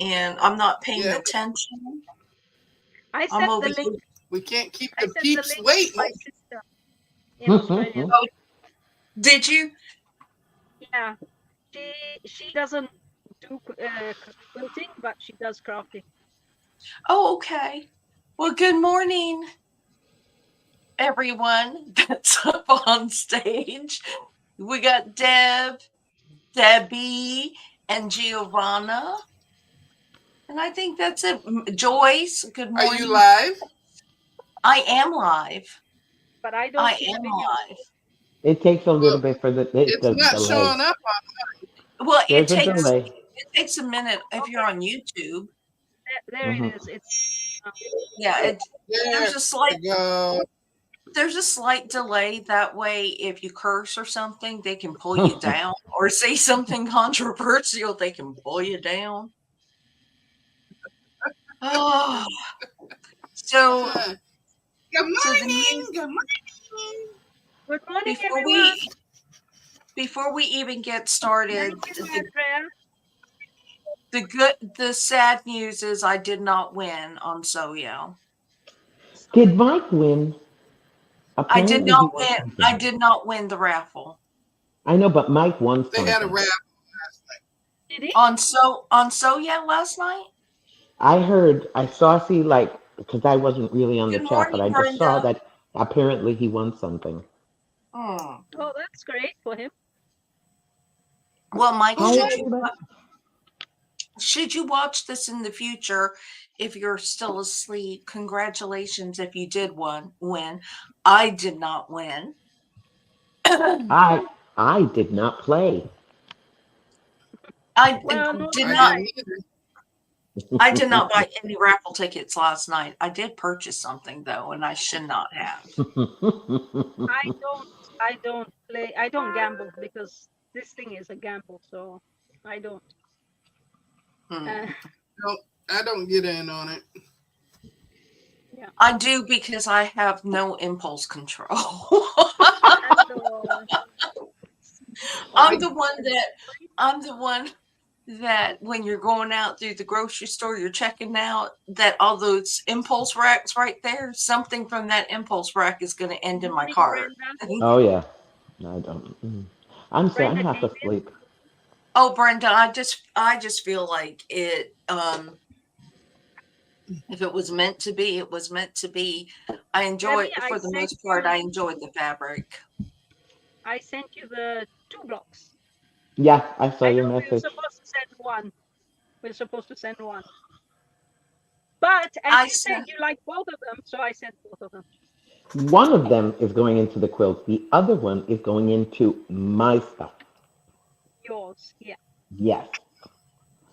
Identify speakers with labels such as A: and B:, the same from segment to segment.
A: and I'm not paying
B: Yeah,
A: attention.
C: I
A: I'm
C: sent
A: over
C: the link.
A: here.
B: we can't keep
C: I
B: the
C: sent the
B: peeps
C: link to
B: waiting.
C: my sister in Australia.
A: Oh, did you?
C: Yeah, she she doesn't do quilting, but she does crafting.
A: Oh, okay. Well, good morning, everyone that's up on stage. We got Debbie, and Giovanna. And I think that's it. Joyce, good
B: Are you
A: morning.
B: live?
A: I am live.
C: But I don't
A: I
C: see the
A: am
C: video.
A: live.
D: It takes a little
B: Well,
D: bit for the
B: it's not
D: delay.
B: showing up.
A: Well, it
D: There's a
A: takes
D: delay.
A: a minute if you're
C: Okay,
A: on YouTube.
C: there it
D: Hmm.
C: is. It's uh,
A: Yeah,
B: There
A: there's a slight
B: we go.
A: there's a slight delay. That way, if you curse or something, they can pull you down, or say something controversial, they can pull you down. Oh, so
B: Uh, good
A: so the
B: morning.
A: news
B: Good morning.
C: good morning,
A: before
C: everyone.
A: we even get
C: Thank
A: started,
C: you, Andrea.
A: the sad news is I did not win on Soyo.
D: Did Mike win?
A: I did
D: Apparently he
A: not
D: won
A: win. I
D: something.
A: did not win the raffle
D: I know, but Mike won
B: They had a
D: something.
B: rap last night.
C: Did he?
A: on Soya last night.
D: I heard, I saw, see, like, because I wasn't really on the
A: Good
D: chat, but
A: morning,
D: I just saw
A: Brenda.
D: that apparently he won something.
A: Hmm.
C: Oh, that's great for him.
A: Well, Mike,
D: Hi,
B: Who
D: everybody.
A: should you watch this in the future, if you're still asleep, congratulations if you did win. I did not win.
D: I I did not play.
A: I
C: Well, nor
A: did
B: I
C: did
A: not.
C: I.
B: didn't either.
A: I did not buy any raffle tickets last night. I did purchase something though, and I should not have.
C: I don't play. I don't gamble because this thing is a gamble. So I don't. Uh,
A: Hmm.
B: No, I don't get in on it.
C: yeah.
A: I do because I have no impulse control.
C: And so
A: I'm
B: I
A: the one that I'm the one that when you're going out through the grocery store, you're checking out that all those impulse racks right there, something from that impulse rack is going to end in my
C: morning,
A: cart.
C: Brenda.
D: Oh yeah, I don't. I'm saying I'm
C: Brenda
D: half
C: came in.
D: asleep.
A: Oh, Brenda, I just feel like it. If it was meant to be, it was meant to be. I enjoy,
C: Debbie, I
A: for the
C: sent
A: most part,
C: you.
A: I enjoyed the fabric.
C: I sent you the 2 blocks.
D: Yeah, I saw
C: I
D: your
C: know we were
D: message.
C: supposed to send one. We're supposed to send one. But and
A: I
C: you said
A: said,
C: you like both of them, so I sent both of them.
D: One of them is going into the quilt. The other one is going into my stuff.
C: Yours, yeah.
D: Yes.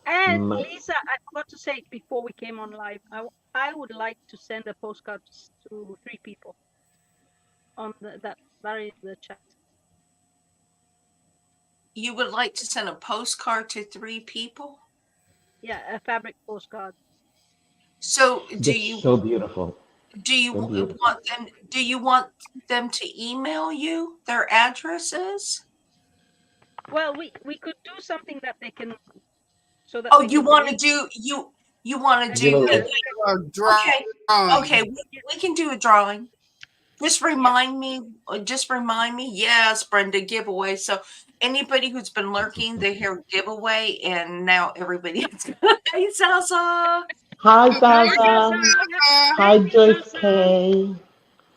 C: And
D: My,
C: Lisa, I forgot to say it before we came on live. I would like to send a postcard to 3 people on that are in the chat.
A: you would like to send a postcard to 3 people.
C: Yeah, a fabric postcard.
A: So, do
D: that's
A: you
D: so beautiful.
A: do you
D: So beautiful.
A: want them? Do you want them to email you their addresses?
C: Well, we could do something that they can so that
A: Oh,
C: they
A: you
C: can
A: want to
C: bring
A: do you want to
C: a
A: do
D: Giveaway.
A: it?
C: giveaway.
B: a
A: Okay, okay,
B: drawing.
A: we can do a drawing. Just
C: Yeah.
A: remind me. Just remind me. Yes, Brenda, giveaway. So anybody who's been lurking, they hear giveaway, and now everybody is. Hey, Salsa.
D: Hi,
B: Good
C: Hi,
B: morning,
C: Sasa.
D: Zaza.
B: Santa.
D: Hi,
C: Thank you,
D: Joyce
C: Sasa.
D: K.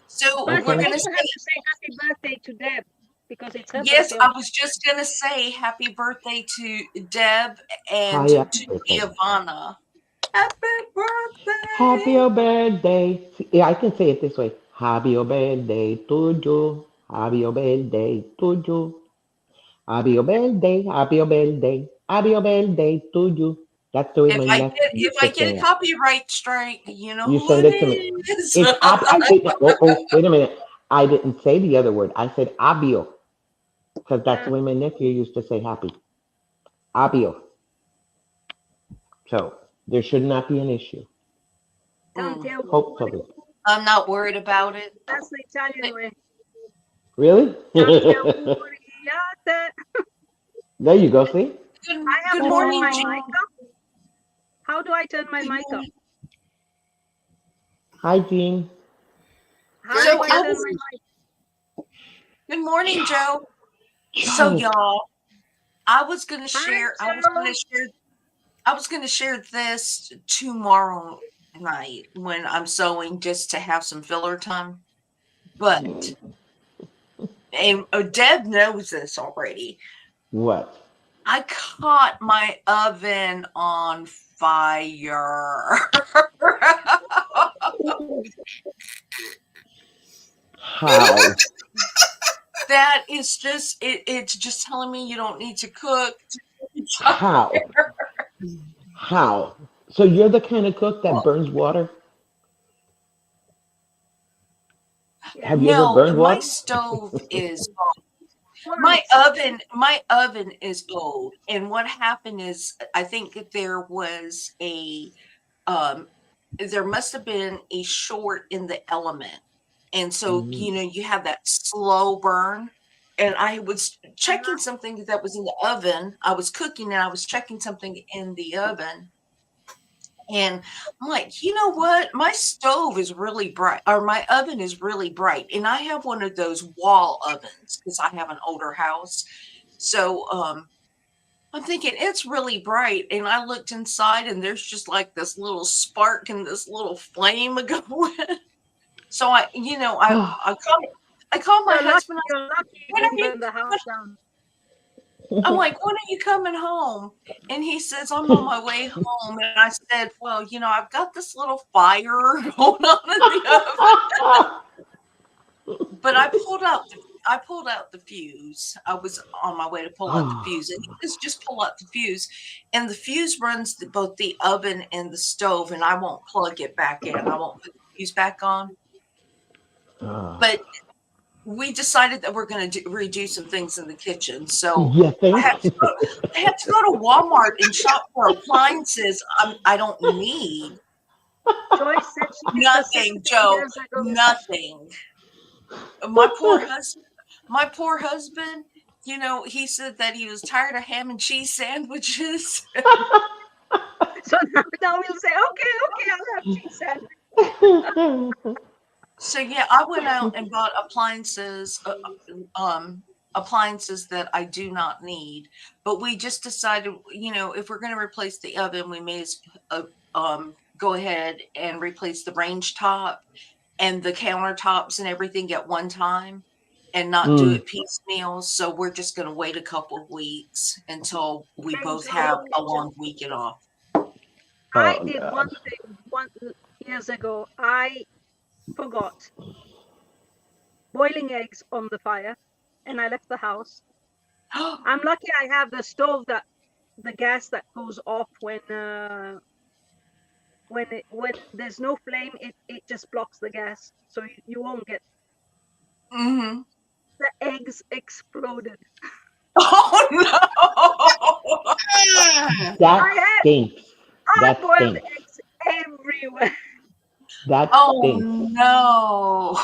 A: So
C: But
A: we're
C: you
D: Okay.
A: gonna
C: also have
A: say
C: to say happy birthday to Deb because it's her
A: yes.
C: birthday
A: I
C: on
A: was
C: Tuesday.
A: just gonna say happy birthday to Deb and
D: Hi,
A: to
D: birthday.
A: Giovanna. Happy
D: Happy
A: birthday.
D: your birthday. Yeah, I can say it this way. Happy your birthday to you. Happy your birthday to you. Happy your birthday. Happy your birthday. Happy your birthday to you. That's the way
A: If
D: my
A: I
D: nephew
A: get if
D: used
A: I
D: to
A: get
D: sing
A: a
D: it.
A: copyright strike, you know
D: You
A: who
D: send
A: it
D: it to me.
A: is.
D: It's I didn't. Wait a minute. I didn't say the other word. I said abio because that's the way my nephew used to say happy. Abio. So there should not be an issue.
A: Mm,
C: Tante auguri.
D: Hopefully.
A: I'm not worried about it.
C: That's the Italian way.
D: Really?
C: Tante auguri a te.
D: There you go. See?
A: Good
C: I have
A: good
C: muted
A: morning,
C: my
A: Jean.
C: mic
D: Ta-da!
C: up. How do I turn my mic up?
D: Hi, Jean.
C: How
B: Very
C: do I
A: I
C: turn
A: was-
C: my mic?
A: Good morning, Joe. So
D: Joe.
A: y'all, I was gonna
C: Hi,
A: share.
C: Joe.
A: I was gonna share this tomorrow night when I'm sewing, just to have some filler time. But and Deb knows this already.
D: What?
A: I caught my oven on fire.
D: How?
A: That is just it's just telling me you don't need to cook.
D: How? How? So you're the kind of cook that burns water? Have you ever
A: No,
D: burned
A: my
D: water?
A: stove is
C: Once.
A: my oven is old, and what happened is I think that there must have been a short in the element, and so
D: Mm.
A: you have that slow burn. And I was checking something that was in the oven. I was cooking and I was checking something in the oven, and I'm like, you know what? My stove is really bright, or my oven is really bright. And I have one of those wall ovens because I have an older house. So I'm thinking it's really bright. And I looked inside and there's just like this little spark and this little flame going. So I called my
C: You're lucky,
A: husband.
C: you're lucky you
A: When are
C: didn't
A: you
C: burn the house down.
A: I'm like, when are you coming home? And he says, I'm on my way home. And I said, well, I've got this little fire going on in the oven. But I pulled out the fuse. I was on my way to pull out the fuse. And he says, just pull out the fuse. And the fuse runs both the oven and the stove, and I won't plug it back in. I won't put the fuse back on. But we decided that we're going to redo some things in the kitchen. So
D: You think?
A: I have to go to Walmart and shop for appliances I don't need.
C: Joyce said she did the same
A: Nothing,
C: thing
A: Joe.
C: years ago.
A: Nothing. My poor husband. My poor husband. He said that he was tired of ham and cheese sandwiches.
C: So now we'll say, okay, I'll have cheese sandwich.
A: So yeah, I went out and bought appliances that I do not need. But we just decided, if we're going to replace the oven, we may go ahead and replace the range top and the countertops and everything at one time, and not do it piecemeal. So we're just going to wait a couple of weeks until we both have a long weekend off.
C: I did one thing years ago. I forgot boiling eggs on the fire, and I left the house. I'm lucky I have the stove the gas that goes off when there's no flame. It just blocks the gas, so you won't get.
A: Mm-hmm.
C: The eggs exploded.
A: Oh no!
D: That stinks. That
C: boiled
D: stinks.
C: eggs everywhere.
D: That stinks.
A: No!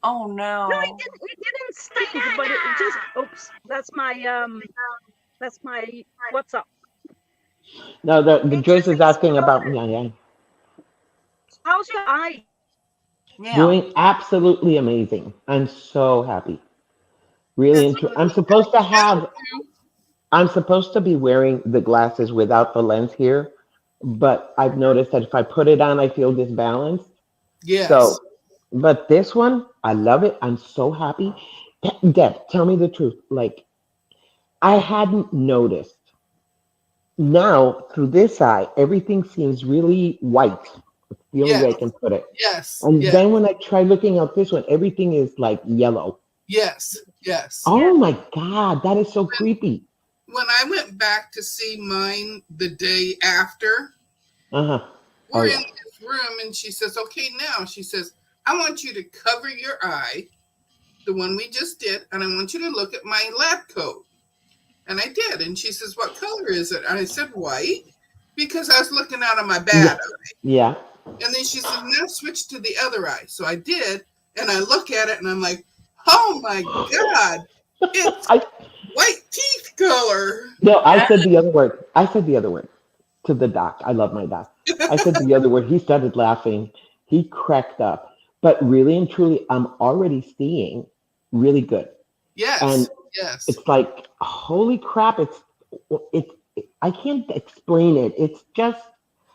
A: Oh no!
C: No, it didn't stink, but it just. Oops, that's my what's up.
D: No, the Joyce is asking about me.
C: How's your eye?
A: Yeah.
D: Doing absolutely amazing. I'm so happy. Really into. I'm supposed to be wearing the glasses without the lens here, but I've noticed that if I put it on, I feel disbalanced.
B: Yes.
D: So, but this one, I love it. I'm so happy. Deb, tell me the truth. Like, I hadn't noticed. Now, through this eye, everything seems really white. It's the only way I can put it.
B: Yes.
D: And
B: yes.
D: then when I try looking out this one, everything is like yellow.
B: Yes. Yes.
D: Oh my God, that is so creepy.
B: When I went back to see mine the day after, we're in this room, and she says, okay, now, she says, I want you to cover your eye, the one we just did, and I want you to look at my lab coat. And I did. And she says, what color is it? And I said, white, because I was looking out of my bad eye.
D: Yeah.
B: And then she said, now switch to the other eye. So I did. And I look at it and I'm like, oh my God, it's white teeth color.
D: No, I said the other word. to the doc. I love my doc. I said the other word. He started laughing. He cracked up. But really and truly, I'm already seeing really good. And
B: Yes, yes.
D: it's like, holy crap! It's I can't explain it. It's just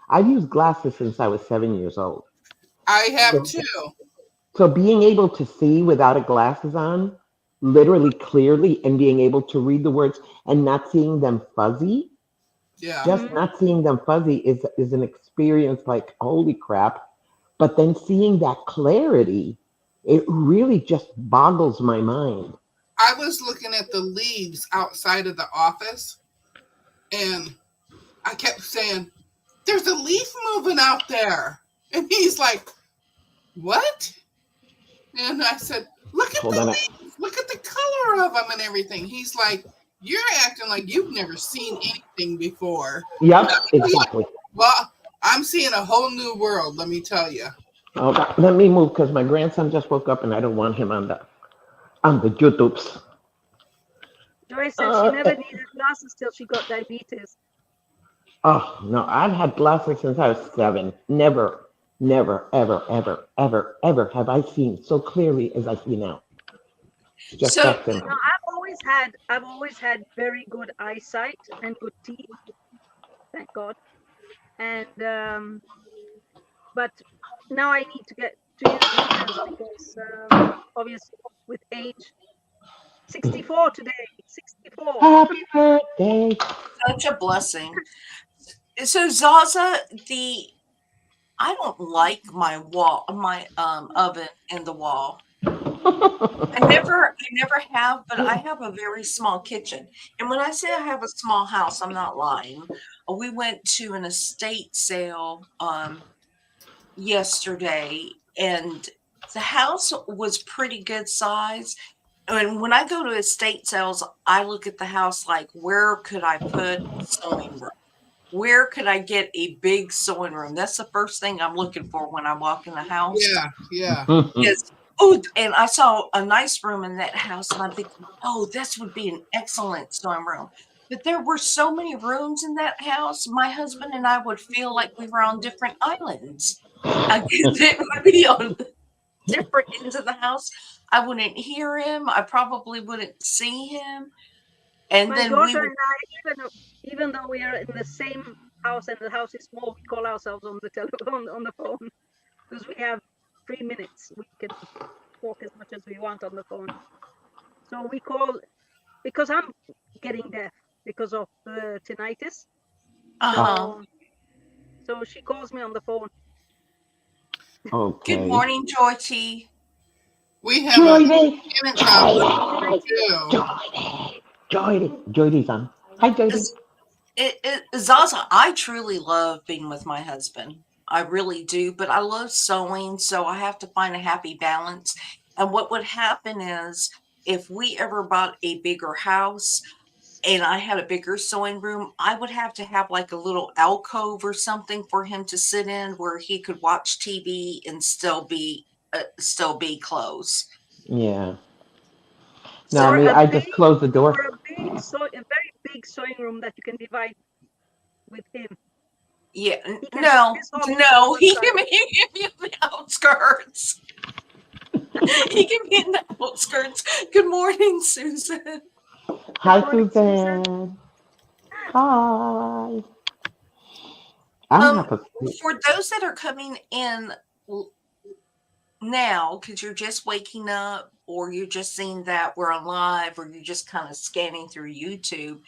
D: I've used glasses since I was 7 years old.
B: I have
D: So,
B: too.
D: so being able to see without a glasses on, literally clearly, and being able to read the words and not seeing them fuzzy,
B: Yeah.
D: just not seeing them fuzzy is an experience like holy crap. But then seeing that clarity, it really just boggles my mind.
B: I was looking at the leaves outside of the office, and I kept saying, "There's a leaf moving out there," and he's like, "What?" And I said, "Look at
D: Hold
B: the
D: on.
B: leaves. Look at the color of them and everything." He's like, "You're acting like you've never seen anything before."
D: Yep, exactly.
B: Well, I'm seeing a whole new world, let me tell you.
D: Oh, let me move because my grandson just woke up and I don't want him on the YouTubes.
C: Joy said she never needed glasses till she got diabetes.
D: Oh no, I've had glasses since I was 7. Never, never, ever, ever, ever, ever have I seen so clearly as I see now. Just
A: So
D: that simple.
C: No, I've always had very good eyesight and good teeth, thank God. And but now I need to get to use readers because obviously with age, 64 today, 64.
D: Happy birthday.
A: such a blessing. So Zaza, I don't like my oven in the wall. I never have, but I have a very small kitchen. And when I say I have a small house, I'm not lying. We went to an estate sale yesterday, and the house was pretty good size. And when I go to estate sales, I look at the house like, where could I put a sewing room? Where could I get a big sewing room? That's the first thing I'm looking for when I walk in the house.
B: Yeah, yeah.
A: Is and I saw a nice room in that house, and I'm thinking, oh, this would be an excellent sewing room. But there were so many rooms in that house, my husband and I would feel like we were on different islands. It would be on different ends of the house. I wouldn't hear him. I probably wouldn't see him. And
C: My
A: then
C: daughter and I, even though we are in the same house and the house is small, we call ourselves on the telephone on the phone because we have 3 minutes. We can talk as much as we want on the phone. So we call because I'm getting deaf because of the tinnitus. So she calls me on the phone.
D: Okay.
A: Good morning, Georgie.
B: We have
D: Joydy. Joydy's on. Hi, Joydy.
A: Zaza, I truly love being with my husband. I really do, but I love sewing, so I have to find a happy balance. And what would happen is if we ever bought a bigger house and I had a bigger sewing room, I would have to have like a little alcove or something for him to sit in where he could watch TV and still be close.
D: Yeah.
A: So
D: No, me, I just closed the door.
C: Or a very big sewing room that you can divide with him.
A: yeah, no, he can be in the outskirts. He can be in the outskirts. Good morning, Susan.
D: Hi,
C: morning,
D: Susan. Hi. I'm not
A: For those that are coming in now, because you're just waking up, or you're just seeing that we're on live, or you're just kind of scanning through YouTube,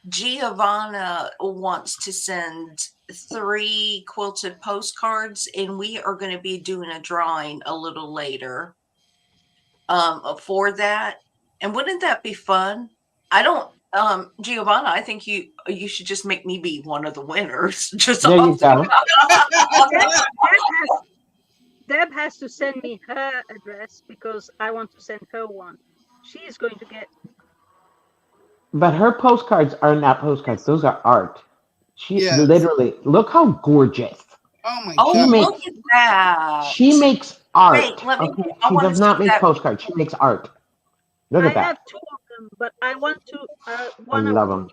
A: Giovanna wants to send 3 quilted postcards, and we are going to be doing a drawing a little later for that. And wouldn't that be fun? I don't Giovanna, I think you should just make me be one of the winners. Just
D: there you go.
C: Deb has to send me her address because I want to send her one. She is going to get.
D: But her postcards are not postcards; those are art. She literally look how gorgeous.
B: Oh my God!
A: Look at that!
D: She makes art.
A: Wait, let me.
D: Okay? She does not make postcards. She makes art. Look at that.
C: I have 2 of them, but I want to.
D: I love them.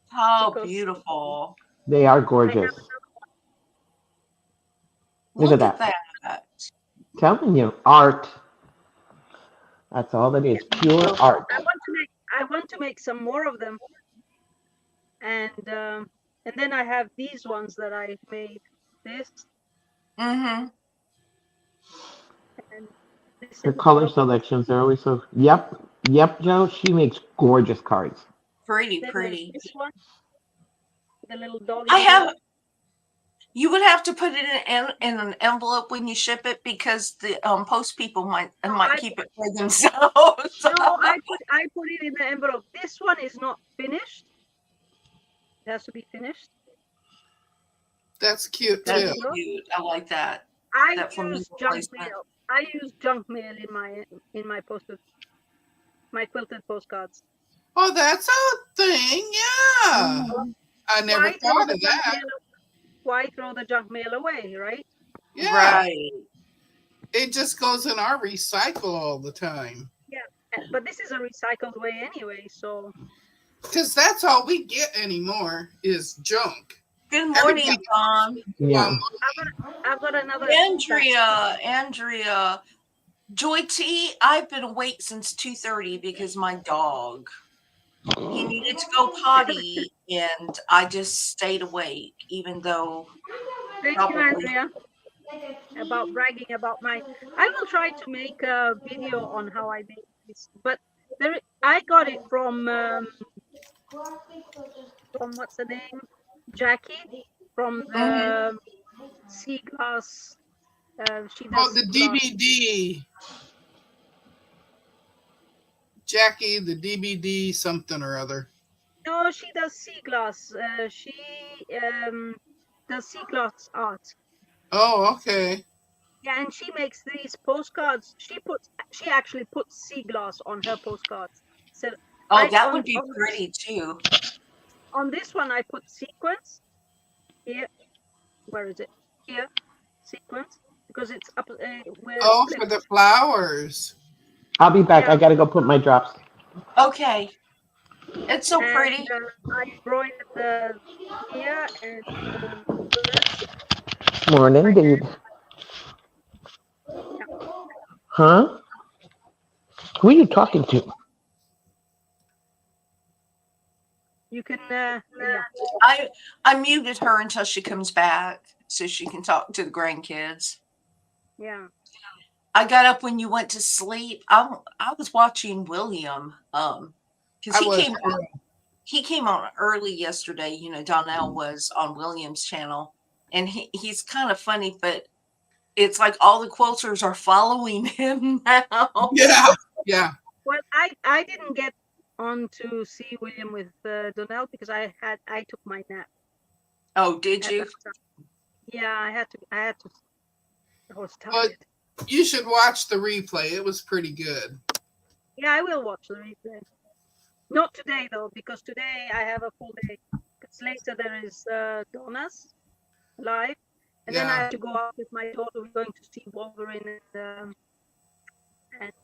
A: How beautiful!
D: They are gorgeous. Look at that.
A: that.
D: Telling you, art. That's all it is. Pure art.
C: I want to make some more of them, and then I have these ones that I made. This
A: Mm-hmm.
C: and this
D: Her
C: in the
D: color
C: bottom.
D: selections are always so. Yep, Joe. She makes gorgeous cards.
A: Pretty,
C: Then there's
A: pretty.
C: this one, the little doggy.
A: I have. You would have to put it in an envelope when you ship it because the post people might keep it for themselves.
C: No, I put it in the envelope. This one is not finished. It has to be finished.
B: That's cute
A: That's
B: too.
A: cute. I like that.
C: I
A: That for me
C: use junk
A: replacement.
C: mail. I use junk mail in my quilted postcards.
B: Oh, that's a thing. Yeah. I never thought of that.
C: Why throw the junk mail away, right?
B: Yeah.
A: Right.
B: It just goes in our recycle all the time.
C: Yeah, but this is a recycled way anyway, so.
B: Because that's all we get anymore is junk.
A: Good morning,
B: Everybody-
A: Tom.
D: Yeah.
C: I've got another.
A: Andrea. Joy T, I've been awake since 2:30 because my dog, he needed to go potty and I just stayed awake even though
C: Thank you, Andrea, about bragging about mine. I will try to make a video on how I make this, but I got it from what's the name? Jackie from the Sea Glass. She does.
B: Oh, the DVD. Jackie, the DVD something or other.
C: No, she does sea glass. She does sea glass art.
B: Oh, okay.
C: Yeah, and she makes these postcards. She actually puts sea glass on her postcards. So
A: that would be pretty too.
C: On this one, I put sequins here. Where is it? Here, sequins, because it's up.
B: For the flowers.
D: I'll be back.
C: Yeah.
D: I gotta go put my drops.
A: Okay. It's so pretty.
C: I embroidered here and
D: Morning,
C: right
D: babe. Huh? Who are you talking to?
C: you can.
A: I muted her until she comes back so she can talk to the grandkids.
C: Yeah.
A: I got up when you went to sleep. I was watching William because he came on early yesterday. You know, Donnell was on William's channel, and he's kind of funny, but it's like all the quilters are following him now.
B: Yeah.
C: Well, I didn't get on to see William with Donnell because I took my nap.
A: Oh, did you?
C: Yeah, I had to. I was tired.
B: But you should watch the replay. It was pretty good.
C: Yeah, I will watch the replay. Not today though, because today I have a full day. Because later there is Donna's live, and then I have to go out with my daughter. We're going to see Wolverine and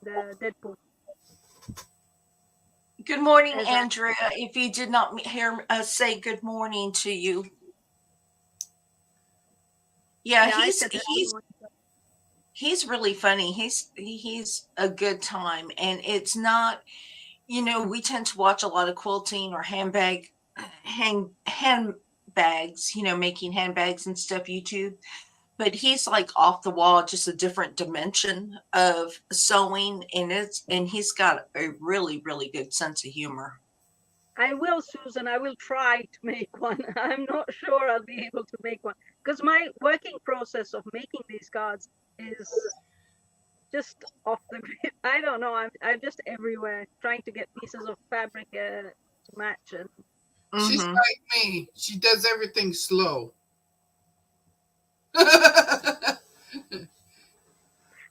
C: Deadpool.
A: Good morning, Andrea. If you did not hear us say good morning to you. Yeah, he's really funny. He's a good time, and it's not, you know, we tend to watch a lot of quilting or handbags, you know, making handbags and stuff YouTube, but he's like off the wall, just a different dimension of sewing, and he's got a really, really good sense of humor.
C: I will, Susan. I will try to make one. I'm not sure I'll be able to make one because my working process of making these cards is just off the grid. I don't know. I'm just everywhere trying to get pieces of fabric to match. And
B: she's like me. She does everything slow.
C: I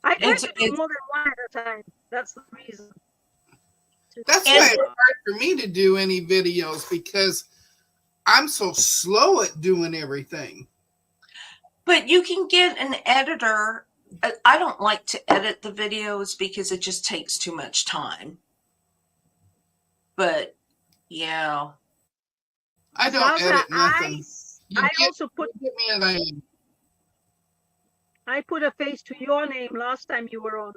C: try to do more than one at a time. That's the reason.
B: That's why it's hard for me to do any videos because I'm so slow at doing everything.
A: But you can get an editor. I don't like to edit the videos because it just takes too much time. But yeah.
B: I don't edit nothing. You
C: I
B: get,
C: also put
B: you get me a name.
C: I put a face to your name last time you were on.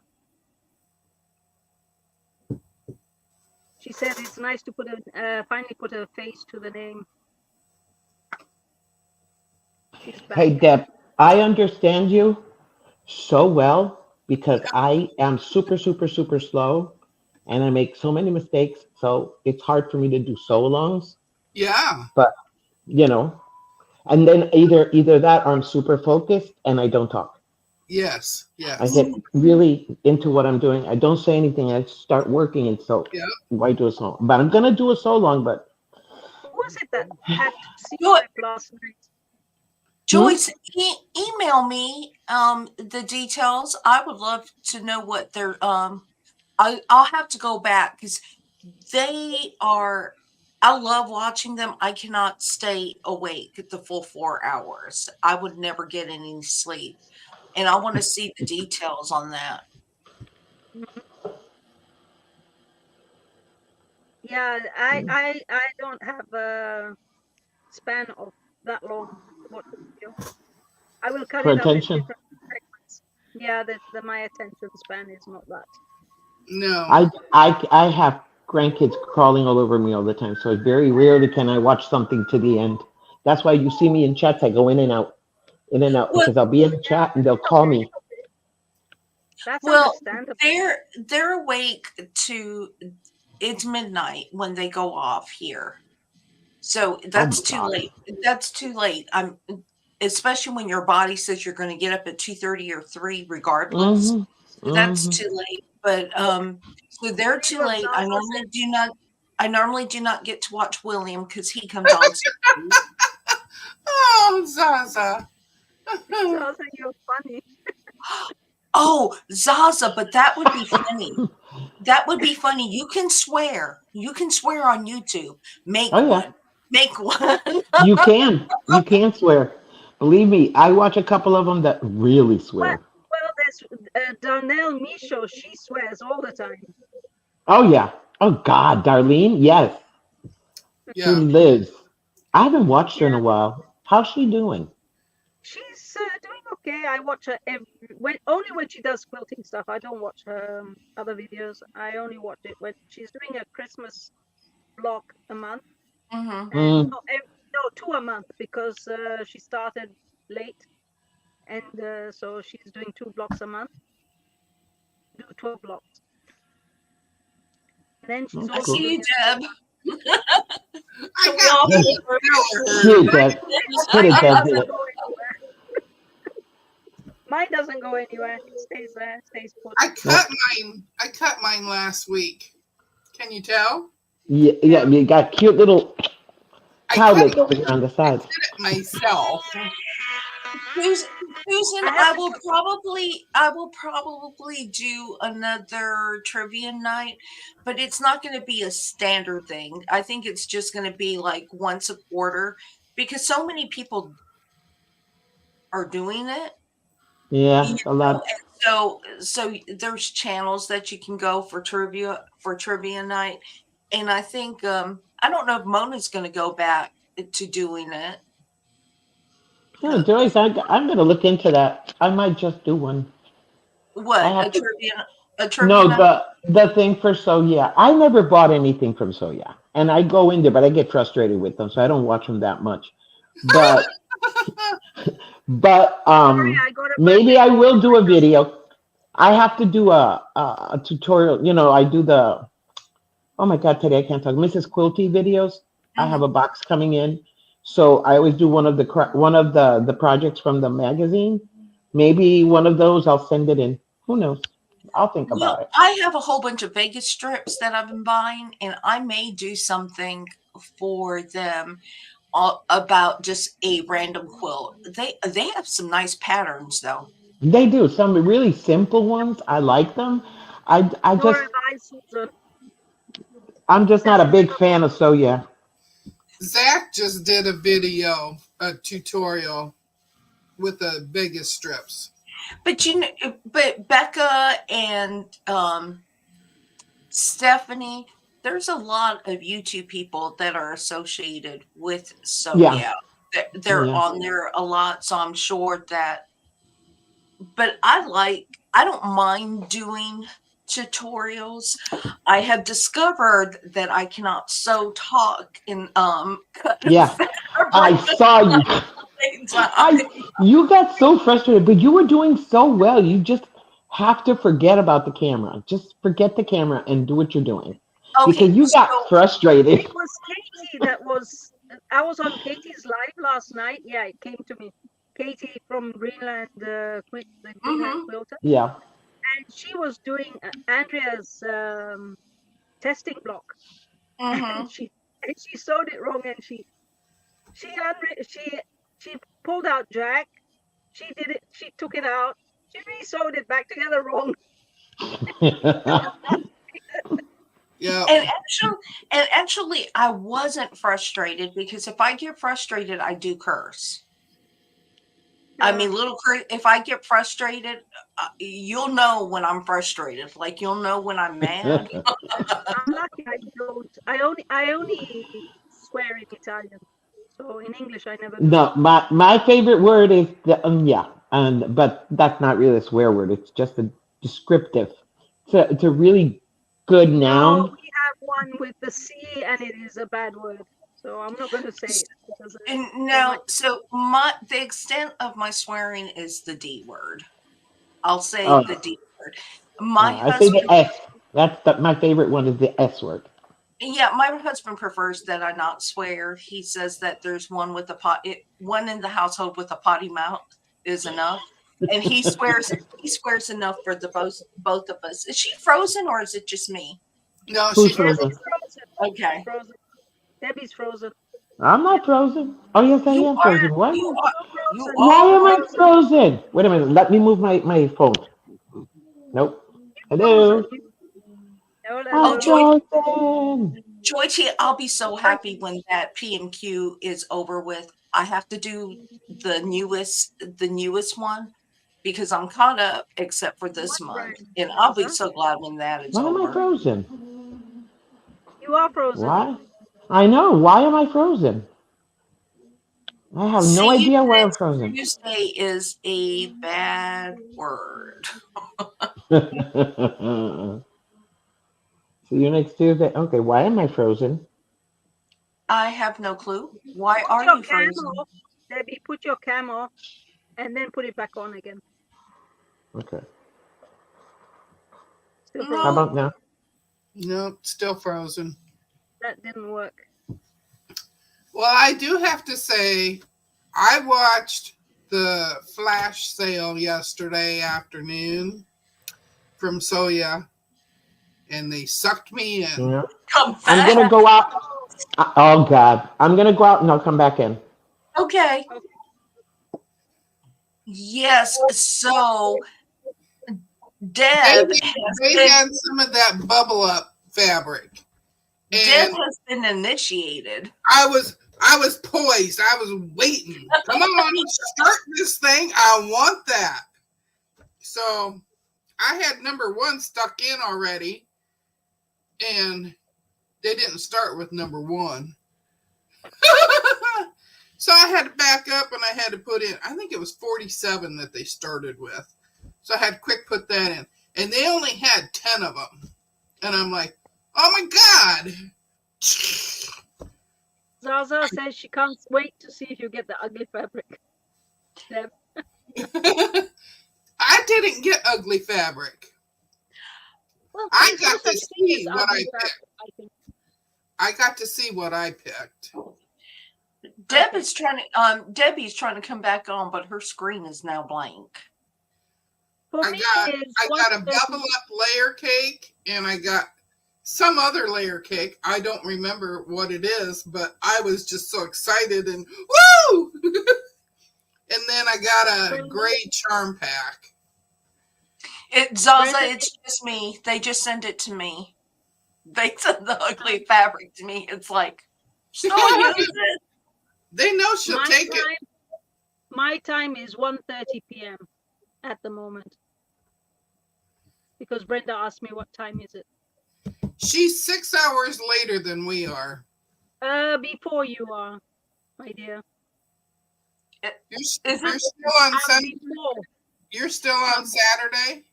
C: She said it's nice to put finally put a face to the name. She's back.
D: Hey, Deb, I understand you so well because I am super, super, super slow and I make so many mistakes. So it's hard for me to do solo-longs,
B: Yeah.
D: but you know, and then either that or I'm super focused and I don't talk.
B: Yes.
D: I
B: Yes.
D: get really into what I'm doing. I don't say anything. I start working, and so
B: Yeah.
D: why do a solo? But I'm gonna do a so long. But
C: Who was it that had sea
A: Jo-
C: life last night?
A: Joyce, email me the details. I would love to know what they're I'll have to go back because they are. I love watching them. I cannot stay awake the full 4 hours. I would never get any sleep, and I want to see the details on that.
C: Yeah, I don't have a span of that long to watch a video. I will cut
D: for
C: it up in
D: attention,
C: different segments. Yeah, my attention span is not that.
B: No.
D: I have grandkids crawling all over me all the time. So very rarely can I watch something to the end. That's why you see me in chats. I go in and out,
A: Well,
D: because I'll be in a chat and they'll call me.
C: That's
A: well,
C: understandable.
A: they're awake to it's midnight when they go off here. So
D: Oh
A: that's
D: my
A: too
D: god.
A: late. That's too late. I'm especially when your body says you're going to get up at 2:30 or 3 regardless.
D: Mhm.
A: So that's
D: Mhm.
A: too late. But so they're too
C: What
A: late.
C: Zaza
A: I normally do not get to watch William because he comes on so late.
B: Oh, Zaza.
C: said, Zaza, you're funny.
A: Oh, Zaza, but that would be funny. That would be funny. You can swear. You can swear on YouTube. Make
D: Oh yeah.
A: one. Make one.
D: You can. You can swear. Believe me, I watch a couple of them that really
C: Well,
D: swear.
C: there's Darnell Misho. She swears all the time.
D: Oh yeah. Oh God, Darlene. Yes, she
B: Yeah.
D: lives. I haven't watched her in
C: Yeah,
D: a while. How's she doing?
C: she's doing okay. I watch her only when she does quilting stuff. I don't watch her other videos. I only watch it when she's doing a Christmas vlog a month,
A: Mhm.
C: and
D: Mm.
C: no, two a month because she started late, and so she's doing 2 vlogs a month, do 12 vlogs. And then she's
D: That's
A: I
C: also
D: cool.
A: see
C: doing
A: you, Deb.
B: I
A: We
B: got
A: all
B: me
A: see
B: a
A: her.
B: power
D: Do
B: herd.
D: it, Deb. Hit
C: mine
D: it, Deb. Do
C: doesn't
D: it.
C: go anywhere. Mine doesn't go anywhere. It stays there, stays put.
D: Yep.
B: I cut mine last week. Can you tell?
D: Yeah, yeah.
C: Yeah.
D: You got cute little
B: I cut
D: cowlicks over here on the side.
B: it myself.
A: Susan,
C: I have to
A: I will probably do another trivia night, but it's not going to be a standard thing. I think it's just going to be like once a quarter because so many people are doing it.
D: Yeah,
A: You
D: a
A: know,
D: lot.
A: and so there's channels that you can go for trivia night, and I think I don't know if Mona's going to go back to doing it.
D: Yeah, Joyce, I'm gonna look into that. I might just do one. I
A: What
D: have to.
A: a trivia
D: No,
A: night?
D: the thing for So Yeah. I never bought anything from So Yeah, and I go in there, but I get frustrated with them, so I don't watch them that much. But but
C: sorry, I got a
D: maybe
C: birthday
D: I
C: call
D: will
C: from
D: do
C: my
D: a
C: cousin.
D: video. I have to do a tutorial. I do the, oh my God, today I can't talk. Mrs. Quilty videos. I have
A: Mhm.
D: a box coming in, so I always do one of the projects from the magazine. Maybe one of those I'll send it in. Who knows? I'll think
A: Well,
D: about it.
A: I have a whole bunch of Vegas strips that I've been buying, and I may do something for them about just a random quilt. They have some nice patterns though.
D: They do some really simple ones. I like them. I
C: Nor
D: just
C: have I, Susan.
D: I'm just not
C: Except
D: a
C: for the
D: big fan of So Yeah.
B: Zach just did a video, a tutorial with the Vegas strips.
A: But Becca and Stephanie, there's a lot of YouTube people that are associated with So
D: Yeah.
A: Yeah. they're
D: Yeah.
A: on there a lot, so I'm sure that. But I don't mind doing tutorials. I have discovered that I cannot so talk in
D: Yeah. I saw you. You got so frustrated, but you were doing so well. You just have to forget about the camera. Just forget the camera and do what you're doing.
A: Okay,
D: Because you got
A: so
D: frustrated.
C: It was Katie that was. I was on Katie's live last night. Yeah, it came to me. Katie from Greenland, the Greenland
A: mhm,
C: quilter,
D: Yeah.
C: and she was doing Andrea's testing block, and
A: mhm.
C: she sewed it wrong, and she pulled out Jack. She did it. She took it out. She re-sewed it back together wrong.
B: Yeah.
A: And actually, I wasn't frustrated because if I get frustrated, I do curse. I mean, if I get frustrated, you'll know when I'm frustrated. Like you'll know when I'm mad.
C: I'm lucky. I don't. I only swear in Italian. So in English, I never do.
D: No, my favorite word is yeah, and but that's not really a swear word. It's just a descriptive. It's a really good
C: No,
D: noun.
C: we have one with the C, and it is a bad word. So I'm not going to say it because
A: And
C: they
A: now,
C: might.
A: so the extent of my swearing is the D word. I'll say
D: Oh,
A: the D word. My
D: I say the
A: husband,
D: S. My favorite one is the S word.
A: yeah, my husband prefers that I not swear. He says that there's one with one in the household with a potty mouth is enough, and he swears enough for the both of us. Is she frozen or is it just me?
B: No,
D: Who's
B: she's
C: Yes,
D: frozen?
C: it's frozen. She's
A: Okay,
C: frozen. Debbie's frozen.
D: I'm not frozen. Oh yes, I
A: you
D: am
A: are
D: frozen. What?
A: you are
C: You're
A: you
C: frozen.
D: Why
A: are
D: am I
C: You're
A: frozen.
D: frozen? Wait a minute. Let me move my phone. Nope.
C: frozen.
D: Hello.
C: Hello,
A: Oh,
D: I'm
C: hello.
D: frozen.
A: Joyce, I'll be so happy when that PMQ is over with. I have to do the newest one because I'm caught up except for this
C: What
A: month.
C: brand,
A: And I'll be
C: Zaza?
A: so glad when that is
D: Why am I
A: over.
D: frozen?
C: You are frozen.
D: Why? I know. Why am I frozen? I have no
A: See,
D: idea why I'm
A: next
D: frozen.
A: Tuesday is a bad word.
D: See you next Tuesday. Okay, why am I frozen?
A: I have no clue. Why
C: Put
A: are
C: your
A: you
C: cam
A: frozen?
C: off, Debbie. Put your cam off, and then put it back on again.
D: Okay.
C: Still
D: How
C: frozen.
A: No,
D: about now?
B: nope, still frozen.
C: That didn't work.
B: Well, I do have to say, I watched the flash sale yesterday afternoon from Soya, and they sucked me in.
D: Yeah.
A: come
D: I'm
A: back.
D: gonna go out. Oh God, I'm gonna go out and I'll come back in.
A: Okay.
C: Okay.
A: Yes. So
B: They
A: Deb has
B: they
A: been
B: had some of that bubble up fabric,
A: Deb
B: and
A: has been initiated.
B: I was poised. I was waiting. Come on, start this thing. I want that. So I had number one stuck in already, and they didn't start with number one. So I had to back up and I had to put in, I think it was 47 that they started with. So I had to quick put that in. And they only had 10 of them. And I'm like, oh my God.
C: Zaza says she can't wait to see if you get the ugly fabric. Deb.
B: I didn't get ugly fabric.
C: Well,
B: I
C: there's no
B: got to
C: such thing as
B: see what I
C: ugly fabric,
B: picked.
C: I think.
B: I got to see what I picked.
A: Deb
C: Okay.
A: is trying to Debbie's trying to come back on, but her screen is now blank.
C: For
B: I
C: me,
B: got
C: it's
B: a bubble up layer cake and I got some other layer cake. I don't remember what it is, but I was just so excited and woo! And then I got a gray charm pack.
A: Zaza,
C: Brenda,
A: it's just me. They just send it to me. They send the ugly fabric to me. It's like, still use it.
B: They know she'll take it.
C: my time is 1:30 p.m. at the moment. Because Brenda asked me what time is it.
B: She's 6 hours later than we are.
C: Before you are, my dear.
A: Is
B: You're
A: it?
B: still on
C: I'm
B: Sunday.
C: before.
B: You're still on Saturday.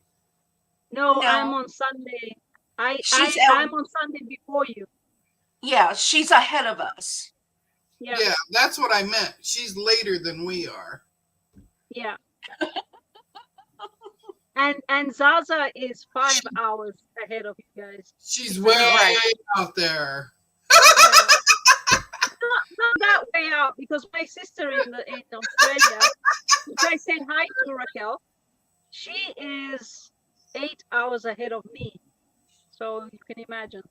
C: No, I'm
A: No,
C: on Sunday.
A: she's out.
C: I'm on Sunday before you.
A: Yeah, she's ahead of us.
C: Yeah,
B: Yeah, that's what I meant. She's later than we are.
C: yeah. And Zaza is 5 hours ahead of you guys.
B: She's way
A: Right.
B: out there.
C: Yeah. Not that way out, because my sister in Australia, which I said hi to Raquel, she is 8 hours ahead of me. So you can imagine.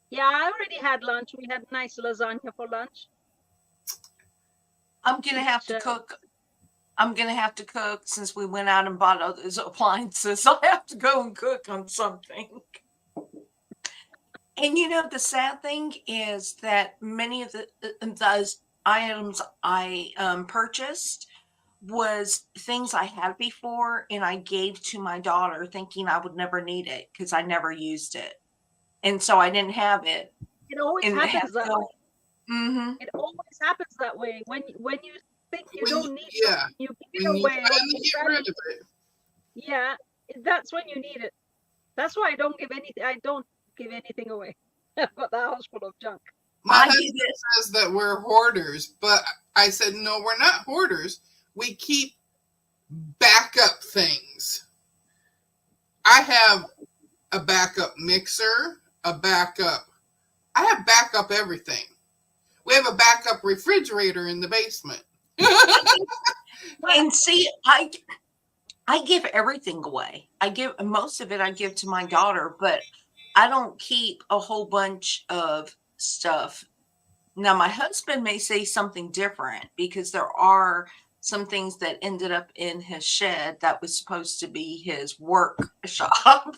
C: Yeah, I already had lunch. We had nice lasagna for lunch.
A: I'm gonna have to
C: Which,
A: cook. I'm gonna have to cook since we went out and bought all those appliances. I have to go and cook on something. And you know, the sad thing is that many of those items I purchased was things I had before, and I gave to my daughter, thinking I would never need it because I never used it, and so I didn't have it,
C: It always
A: and it
C: happens
A: had
C: that
A: to
C: way.
A: go. Mm-hmm.
C: It always happens that way. When you think you
B: When
C: don't
B: you-
C: need
B: yeah,
C: something, you give it
B: When you
C: away.
B: finally get rid of it.
C: Yeah, that's when you need it. That's why I don't give anything away. I've got the house full of junk.
B: My
A: I
B: husband
A: did it.
B: says that we're hoarders, but I said, no, we're not hoarders. We keep backup things. I have a backup mixer, I have backup everything. We have a backup refrigerator in the basement.
A: And see, I give everything away. I give most of it. I give to my daughter, but I don't keep a whole bunch of stuff. Now, my husband may say something different because there are some things that ended up in his shed that was supposed to be his work shop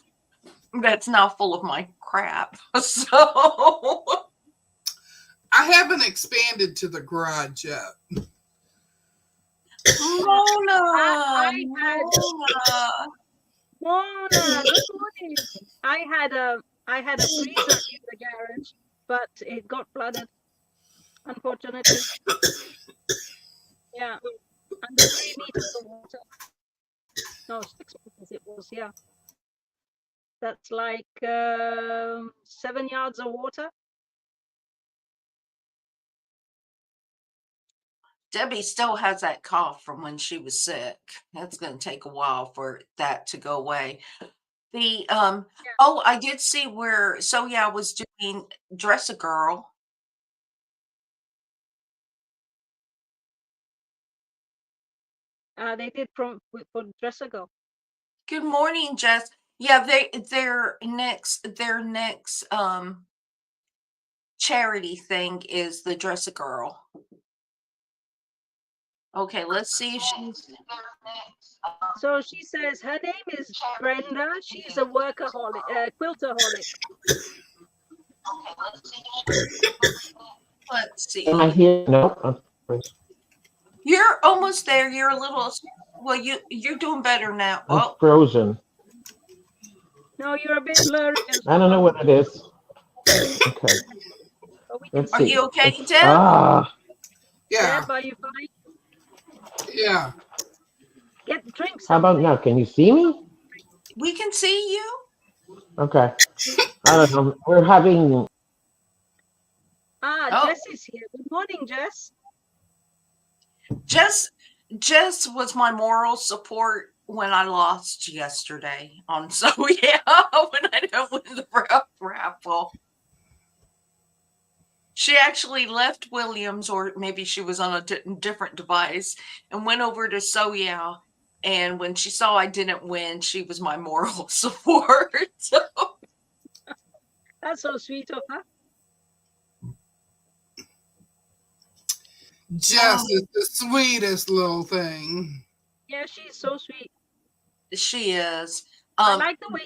A: that's now full of my crap. So,
B: I haven't expanded to the garage yet.
A: Mona,
C: I had-
A: Mona.
C: Mona, good morning. I had a freezer in the garage, but it got flooded, unfortunately. Yeah, under 3 meters of water. No, 6 meters it was. Yeah, that's like 7 yards of water.
A: Debbie still has that cough from when she was sick. That's going to take a while for that to go away. The oh, I did see where Soya was doing Dress a Girl.
C: They did for Dress a Girl.
A: Good morning, Jess. Yeah, their next charity thing is the Dress a Girl. Okay, let's see if she's
C: So she says her name is Brenda. She's a workaholic, quiltaholic.
A: let's see.
D: Am I here? No.
A: You're almost there. You're a little well, you're doing better now.
D: I'm
A: Oh,
D: frozen.
C: No, you're a bit blurry. as
D: I don't know
C: well,
D: what it is. Okay.
C: but we can
D: Let's
A: are
D: see.
A: you okay, Deb?
D: Ah,
B: Yeah,
C: Deb, are you fine?
B: yeah.
C: Drink
D: how about
C: something.
D: now? Can you see me?
A: We can see you.
D: Okay. I don't know. We're having.
C: Ah,
A: Oh.
C: Jess is here. Good morning, Jess.
A: Jess was my moral support when I lost yesterday on So yeah, when I didn't win the raffle. She actually left Williams, or maybe she was on a different device, and went over to So yeah. And when she saw I didn't win, she was my moral support. So,
C: That's so sweet of her.
B: Jess is the sweetest little thing.
C: Yeah, she's so sweet.
A: she is.
C: I like the way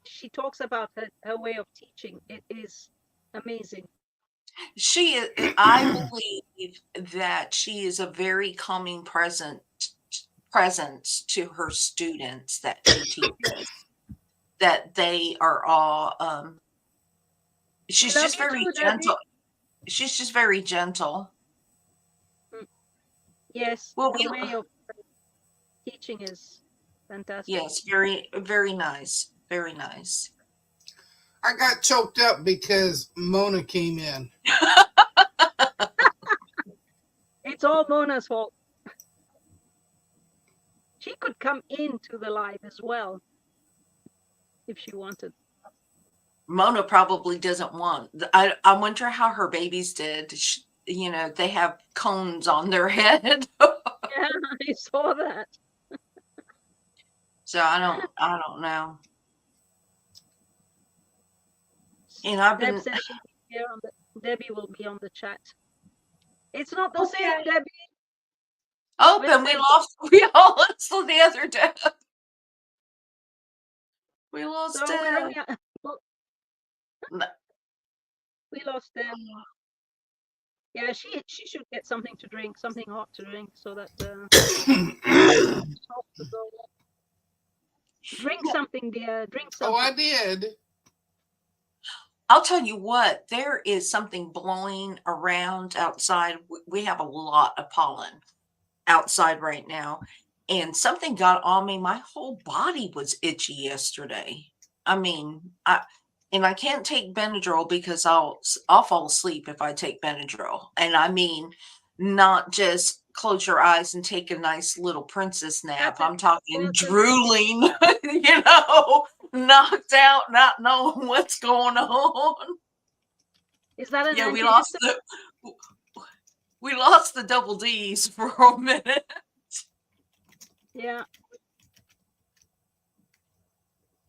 C: she talks about her way of teaching. It is amazing.
A: I believe that she is a very calming presence to her students that she teaches. That they are all she's
C: Love
A: just
C: you
A: very
C: too, Debbie.
A: gentle. She's just very gentle.
C: Yes,
A: Well,
C: her way of teaching is fantastic.
A: yes, very, very nice. Very nice.
B: I got choked up because Mona came in.
C: It's all Mona's fault. She could come into the live as well if she wanted.
A: Mona probably doesn't want. I wonder how her babies did. You know, they have cones on their head.
C: Yeah, I saw that.
A: So I don't know. And I've
C: Deb
A: been
C: says she'll be here on the Debbie will be on the chat. It's not the same, Debbie.
A: open. We all lost the other day. We lost
C: So we're
A: Deb.
C: only, we lost Deb. Yeah, she should get something to drink, something hot to drink, so that drink something, dear. Drink something.
B: Oh, I did.
A: I'll tell you what, there is something blowing around outside. We have a lot of pollen outside right now, and something got on me. My whole body was itchy yesterday. I mean, I can't take Benadryl because I'll fall asleep if I take Benadryl. And I mean, not just close your eyes and take a nice little princess nap. I'm talking drooling, knocked out, not knowing what's going on.
C: Is that an
A: Yeah, we lost the double D's for a minute.
C: Yeah.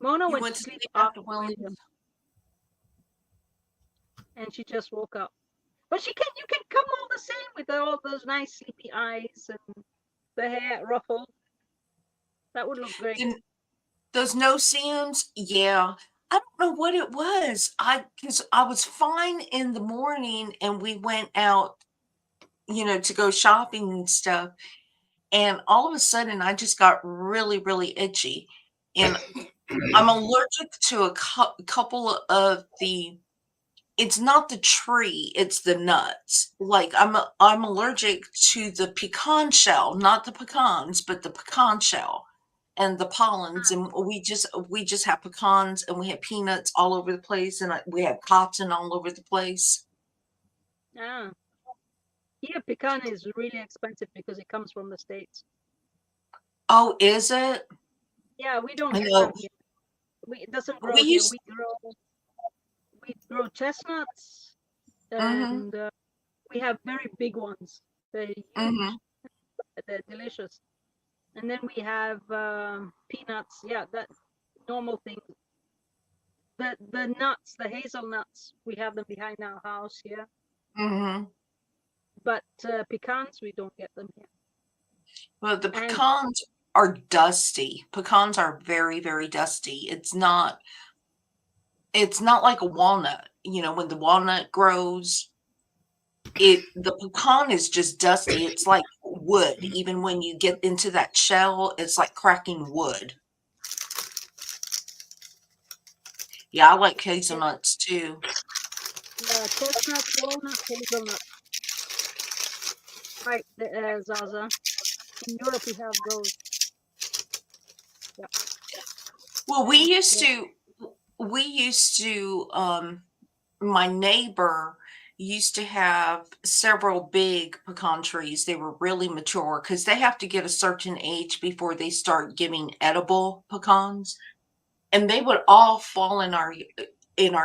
C: Mona
A: You
C: went to sleep
A: after William.
C: And she just woke up. But you can come all the same with all those nice sleepy eyes and the hair ruffled. That would look great.
A: And those no-see-ums, yeah. I don't know what it was. Because I was fine in the morning and we went out, to go shopping and stuff. And all of a sudden I just got really, really itchy. And I'm allergic to a couple of it's not the tree, it's the nuts. Like I'm allergic to the pecan shell, not the pecans, but the pecan shell and the pollens. And we just have pecans and we have peanuts all over the place, and we have cotton all over the place.
C: Ah. Here, pecan is really expensive because it comes from the States.
A: Oh, is it?
C: Yeah, we don't get them here. It doesn't grow here. We grow chestnuts, and we have very big ones. They're huge. They're delicious. And then we have peanuts. Yeah, that normal thing. The nuts, the hazelnuts, we have them behind our house here. But pecans, we don't get them here.
A: Well, the pecans are dusty. Pecans are very, very dusty. It's not like a walnut. When the walnut grows, the pecan is just dusty. It's like wood. Even when you get into that shell, it's like cracking wood. Yeah, I like hazelnuts too.
C: Yeah, chestnuts, walnuts, hazelnuts. Right, Zaza. In Europe, we have those. Yeah.
A: Well, we used to, my neighbor used to have several big pecan trees. They were really mature because they have to get a certain age before they start giving edible pecans. And they would all fall in our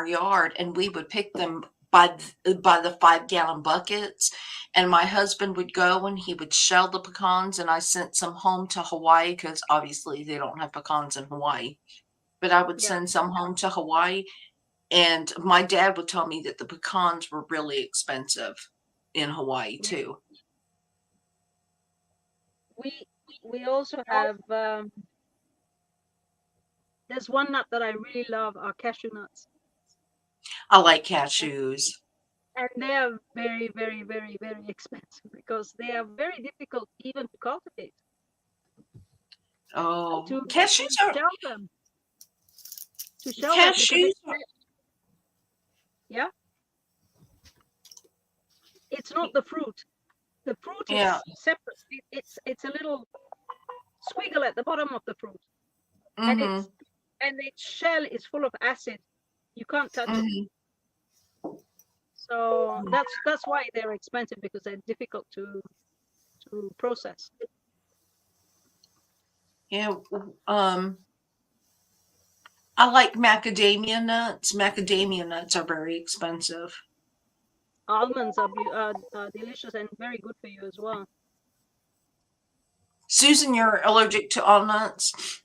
A: yard, and we would pick them by the 5-gallon buckets. And my husband would go and he would shell the pecans, and I sent some home to Hawaii because obviously they don't have pecans in Hawaii. But I would send some home to Hawaii, and my dad would tell me that the pecans were really expensive in Hawaii too.
C: We also have there's one nut that I really love, are cashew nuts.
A: I like cashews.
C: And they are very, very, very, very expensive because they are very difficult even to cultivate.
A: Oh,
C: cashews are... To shell them.
A: Cashews
C: Yeah. It's not the fruit. The fruit
A: Yeah.
C: is separate. It's a little squiggle at the bottom of the fruit, and
A: Mm-hmm.
C: its shell is full of acid. You can't touch it.
A: Mm-hmm.
C: So that's why they're expensive, because they're difficult to process.
A: Yeah. I like macadamia nuts. Macadamia nuts are very expensive.
C: Almonds are delicious and very good for you as well.
A: Susan, you're allergic to all nuts.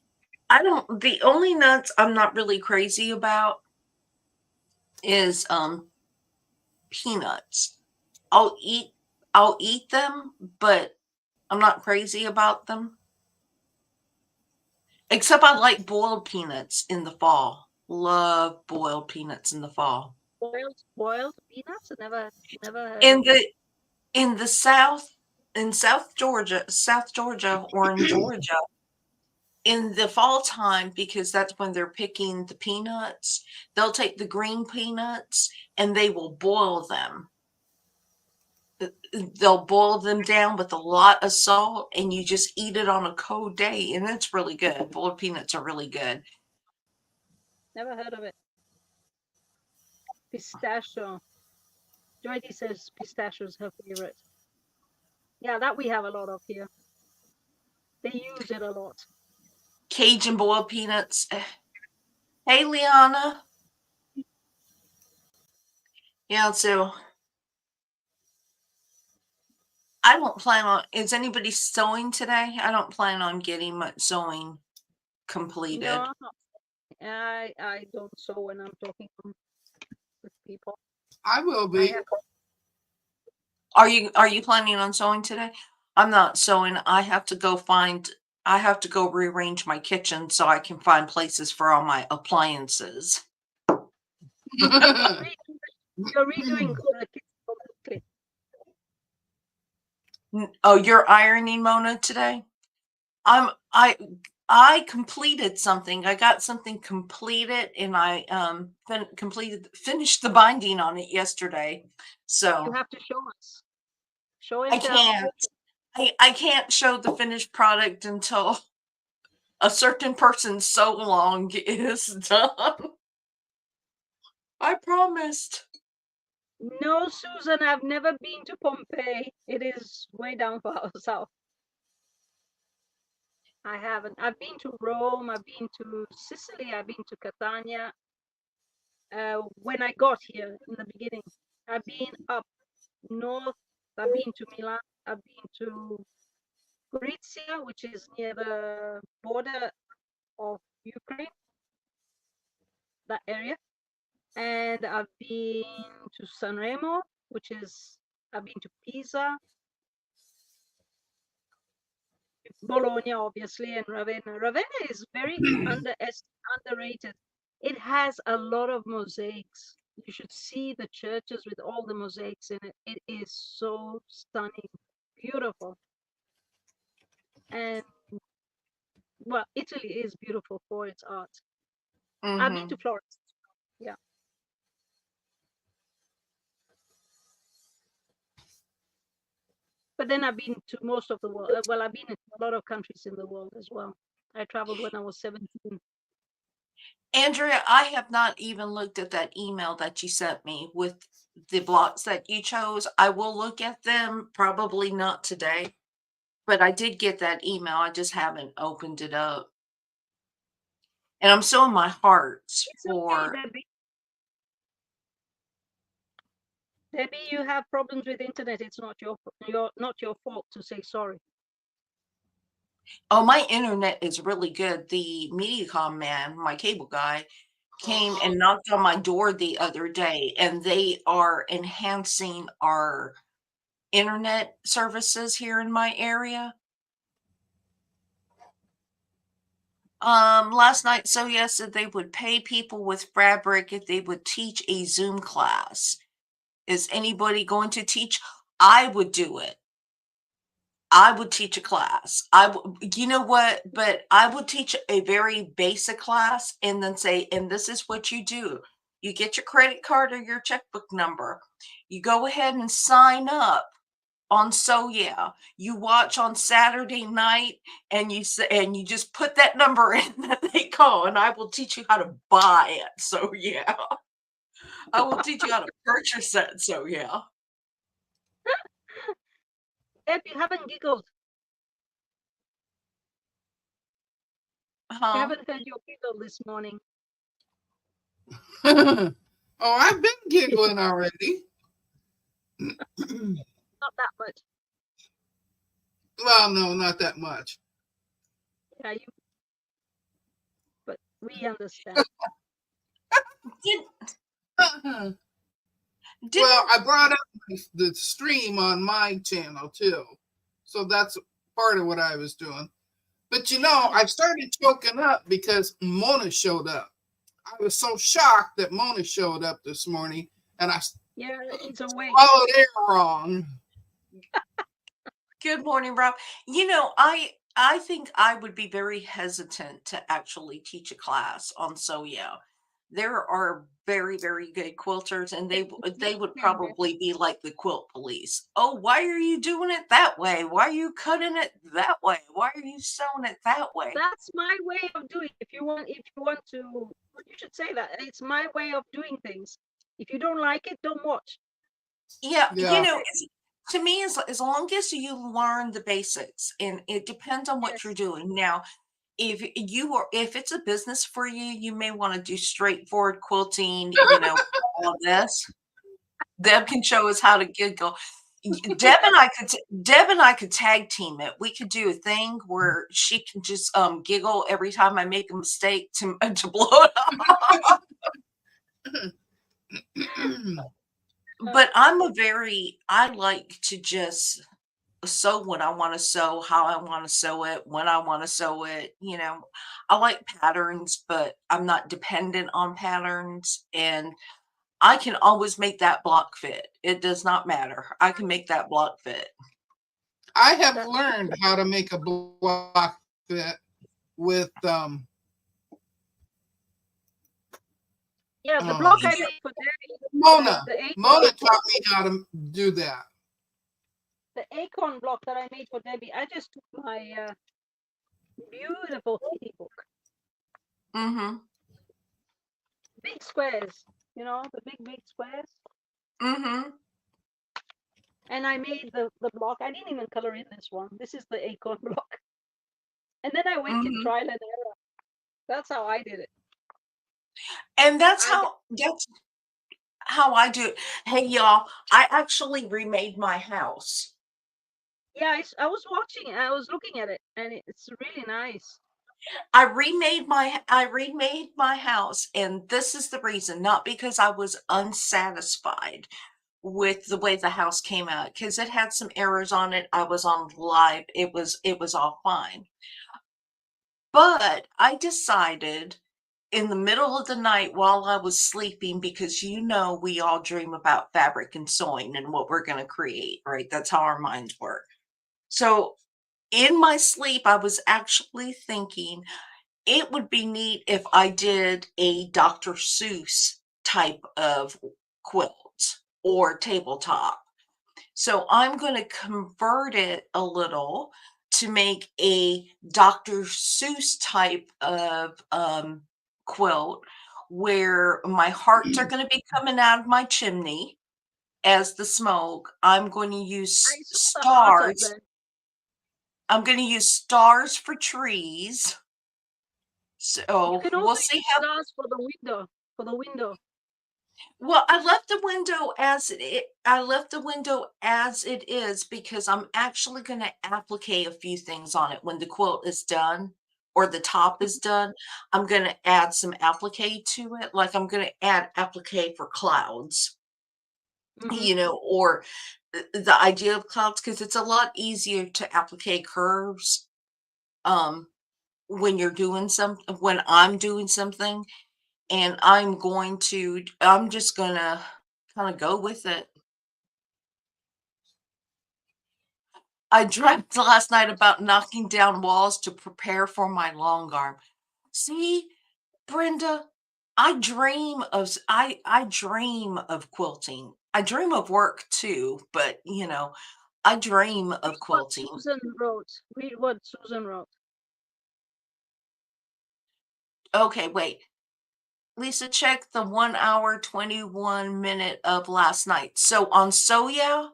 A: The only nuts I'm not really crazy about is peanuts. I'll eat them, but I'm not crazy about them. Except I like boiled peanuts in the fall. Love boiled peanuts in the fall.
C: Boiled peanuts? Never heard
A: In
C: of it.
A: the South, in South Georgia, or in Georgia, in the fall time, because that's when they're picking the peanuts, they'll take the green peanuts and they will boil them. They'll boil them down with a lot of salt, and you just eat it on a cold day, and it's really good. Boiled peanuts are really good.
C: Never heard of it. Pistachio. Joydy says pistachio is her favorite. Yeah, that we have a lot of here. They use it a lot.
A: Cajun boiled peanuts. Hey, Liana. Yeah, so I don't plan on. Is anybody sewing today? I don't plan on getting much sewing completed.
C: No, I don't sew when I'm talking with people.
B: I will be.
A: Are you planning on sewing today? I'm not sewing. I have to go rearrange my kitchen so I can find places for all my appliances.
C: You're redoing the kitchen.
A: Oh, you're ironing, Mona, today? I completed something. I got something completed, and I finished the binding on it yesterday. So
C: You have to show us. Show
A: I
C: and tell.
A: can't. I can't show the finished product until a certain person's so long is done. I promised.
C: No, Susan, I've never been to Pompeii. It is way down south. I haven't. I've been to Rome. I've been to Sicily. I've been to Catania. When I got here in the beginning, I've been up north. I've been to Milan. I've been to Gorizia, which is near the border of Ukraine, that area. And I've been to Sanremo, I've been to Pisa, Bologna, obviously, and Ravenna. Ravenna is very underrated. It has a lot of mosaics. You should see the churches with all the mosaics in it. It is so stunning, beautiful. And well, Italy is beautiful for its art. I've been to Florence. Yeah. But then I've been to most of the world. Well, I've been in a lot of countries in the world as well. I traveled when I was 17.
A: Andrea, I have not even looked at that email that you sent me with the blocks that you chose. I will look at them, probably not today, but I did get that email. I just haven't opened it up. And I'm so in my heart for.
C: Okay, Debbie, you have problems with internet. It's not your fault to say sorry.
A: Oh, my internet is really good. The Mediacom man, my cable guy, came and knocked on my door the other day, and they are enhancing our internet services here in my area. Last night, Soya said they would pay people with Fabric if they would teach a Zoom class. Is anybody going to teach? I would do it. I would teach a class. You know what? But I would teach a very basic class and then say, and this is what you do. You get your credit card or your checkbook number. You go ahead and sign up on So Yeah. You watch on Saturday night and you say, and you just put that number in that they call, and I will teach you how to buy it. So yeah. I will teach you how to purchase it. So yeah.
C: Deb, you haven't giggled. I
A: Huh?
C: haven't heard your giggle this morning.
B: Oh, I've been giggling already.
C: Not that much.
B: Well, no, not that much.
C: Yeah, but we understand.
A: Did, did
B: Well, I brought up the stream on my channel too. So that's part of what I was doing. But I started choking up because Mona showed up. I was so shocked that Mona showed up this morning and I
C: Yeah, it's a way.
B: followed air wrong.
A: Good morning, Rob. I think I would be very hesitant to actually teach a class on So Yeah. There are very, very good quilters, and they would probably be like the quilt police. Oh, why are you doing it that way? Why are you cutting it that way? Why are you sewing it that way?
C: That's my way of doing it. If you want to, you should say that. It's my way of doing things. If you don't like it, don't watch.
A: Yeah,
B: Yeah.
A: to me, as long as you learn the basics, and it depends on what you're
C: Yes.
A: doing. Now, if it's a business for you, you may want to do straightforward quilting, all this. Deb can show us how to giggle. Deb and I could tag team it. We could do a thing where she can just giggle every time I make a mistake to blow it up. But I like to just sew when I want to sew, how I want to sew it, when I want to sew it. I like patterns, but I'm not dependent on patterns. And I can always make that block fit. It does not matter. I can make that block fit.
B: I have learned how to make a block fit with
C: Yeah, the block I made for Debbie.
B: Mona. Mona taught me how to do that.
C: The acorn block that I made for Debbie, I just took my beautiful kitty book.
A: Mm-hmm.
C: Big squares, the big squares.
A: Mm-hmm.
C: And I made the block. I didn't even color in this one. This is the acorn block. And then I went in trial and error. That's how I did it.
A: And that's how I do it. Hey, y'all, I actually remade my house.
C: Yeah, I was watching. I was looking at it, and it's really nice.
A: I remade my house, and this is the reason, not because I was unsatisfied with the way the house came out, because it had some errors on it. I was on live. It was all fine. But I decided in the middle of the night while I was sleeping, because we all dream about fabric and sewing and what we're going to create, right? That's how our minds work. So in my sleep, I was actually thinking it would be neat if I did a Dr. Seuss type of quilt or tabletop. So I'm going to convert it a little to make a Dr. Seuss type of quilt where my hearts are going to be coming out of my chimney as the smoke. I'm going to use stars. I'm going to use stars for trees. So
C: you can also
A: we'll see
C: use
A: how.
C: stars for the window.
A: Well, I left the window as it is because I'm actually going to applique a few things on it when the quilt is done or the top is done. I'm going to add some applique to it. Like I'm going to add applique for clouds, or the idea of clouds, because it's a lot easier to applique curves when I'm doing something. And I'm just gonna kind of go with it. I dreamt last night about knocking down walls to prepare for my long arm. See, Brenda, I dream of quilting. I dream of work too, but I dream of
C: Read what
A: quilting.
C: Susan wrote. Read what Susan wrote.
A: Okay, wait. Lisa, check the 1 hour, 21 minute of last night. So on Soya,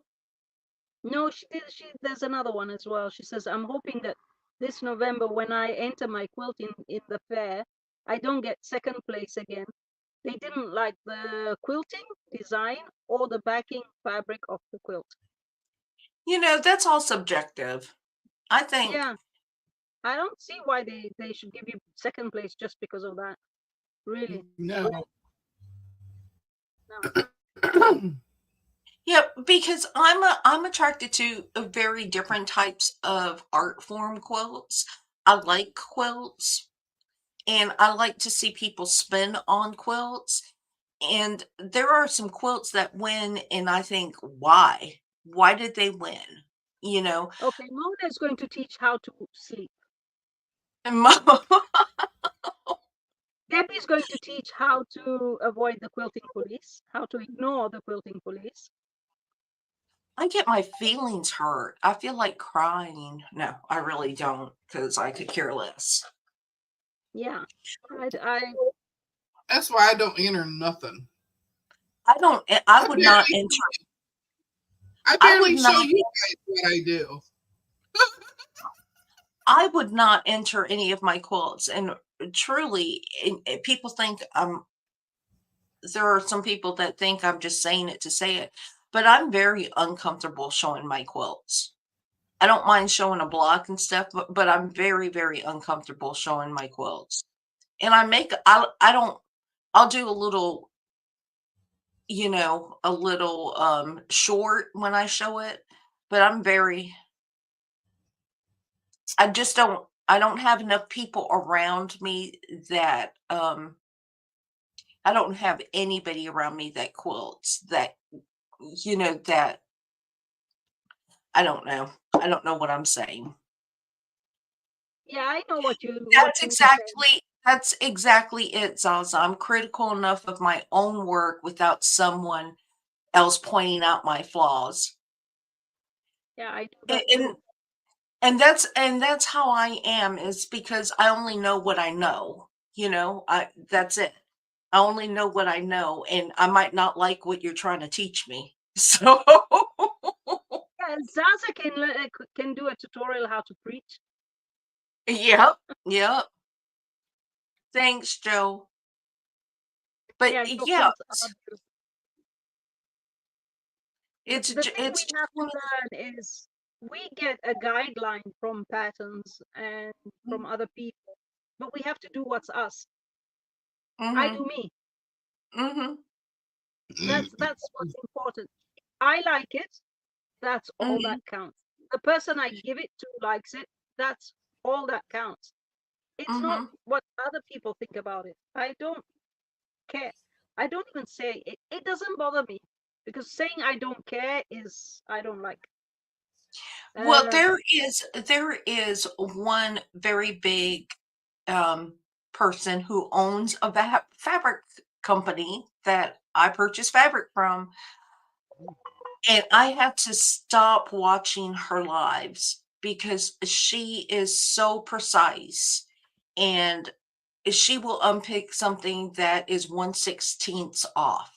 C: No, she did. There's another one as well. She says, I'm hoping that this November, when I enter my quilt in the fair, I don't get second place again. They didn't like the quilting design or the backing fabric of the quilt.
A: that's all subjective. I think,
C: Yeah, I don't see why they should give you second place just because of that. Really,
B: No.
C: no.
A: yeah, because I'm attracted to very different types of art form quilts. I like quilts and I like to see people spin on quilts. And there are some quilts that win, and I think, why? Why did they win? You know,
C: Okay, Mona is going to teach how to sleep.
A: and Mo-
C: Debbie is going to teach how to avoid the quilting police, how to ignore the quilting police.
A: I get my feelings hurt. I feel like crying. No, I really don't, because I could care less.
C: Yeah, I
B: That's why I don't enter nothing.
A: I don't. I would not enter.
B: I
A: I would
B: barely show
A: not.
B: you guys what I do.
A: I would not enter any of my quilts, and truly, people think there are some people that think I'm just saying it to say it, but I'm very uncomfortable showing my quilts. I don't mind showing a block and stuff, but I'm very, very uncomfortable showing my quilts. And I don't I'll do a little short when I show it, but I don't have enough people around me that I don't have anybody around me that quilts that I don't know. I don't know what I'm saying.
C: yeah, I know what you
A: That's
C: mean.
A: exactly it, Zaza. I'm critical enough of my own work without someone else pointing out my flaws.
C: Yeah, I do
A: And
C: that
A: and,
C: too.
A: and that's how I am, is because I only know what I know. That's it. I only know what I know, and I might not like what you're trying to teach me. So
C: Yeah, Zaza can do a tutorial how to preach.
A: yep, yep. Thanks, Joe. But
C: Yeah, your
A: yeah,
C: quilts are beautiful. The thing
A: it's
C: we have to learn is we get a guideline from patterns and from other people, but we have to do what's us. I
A: mm-hmm,
C: do me.
A: mm-hmm,
C: That's what's important. I like it. That's all
A: mm-hmm,
C: that counts. The person I give it to likes it. That's all that counts. It's not
A: mm-hmm.
C: what other people think about it. I don't care. I don't even say it. It doesn't bother me because saying I don't care is I don't like.
A: Well,
C: Uh,
A: there is one very big um, person who owns a fabric company that I purchase fabric from, and I had to stop watching her lives because she is so precise, and she will unpick something that is 1/16 off.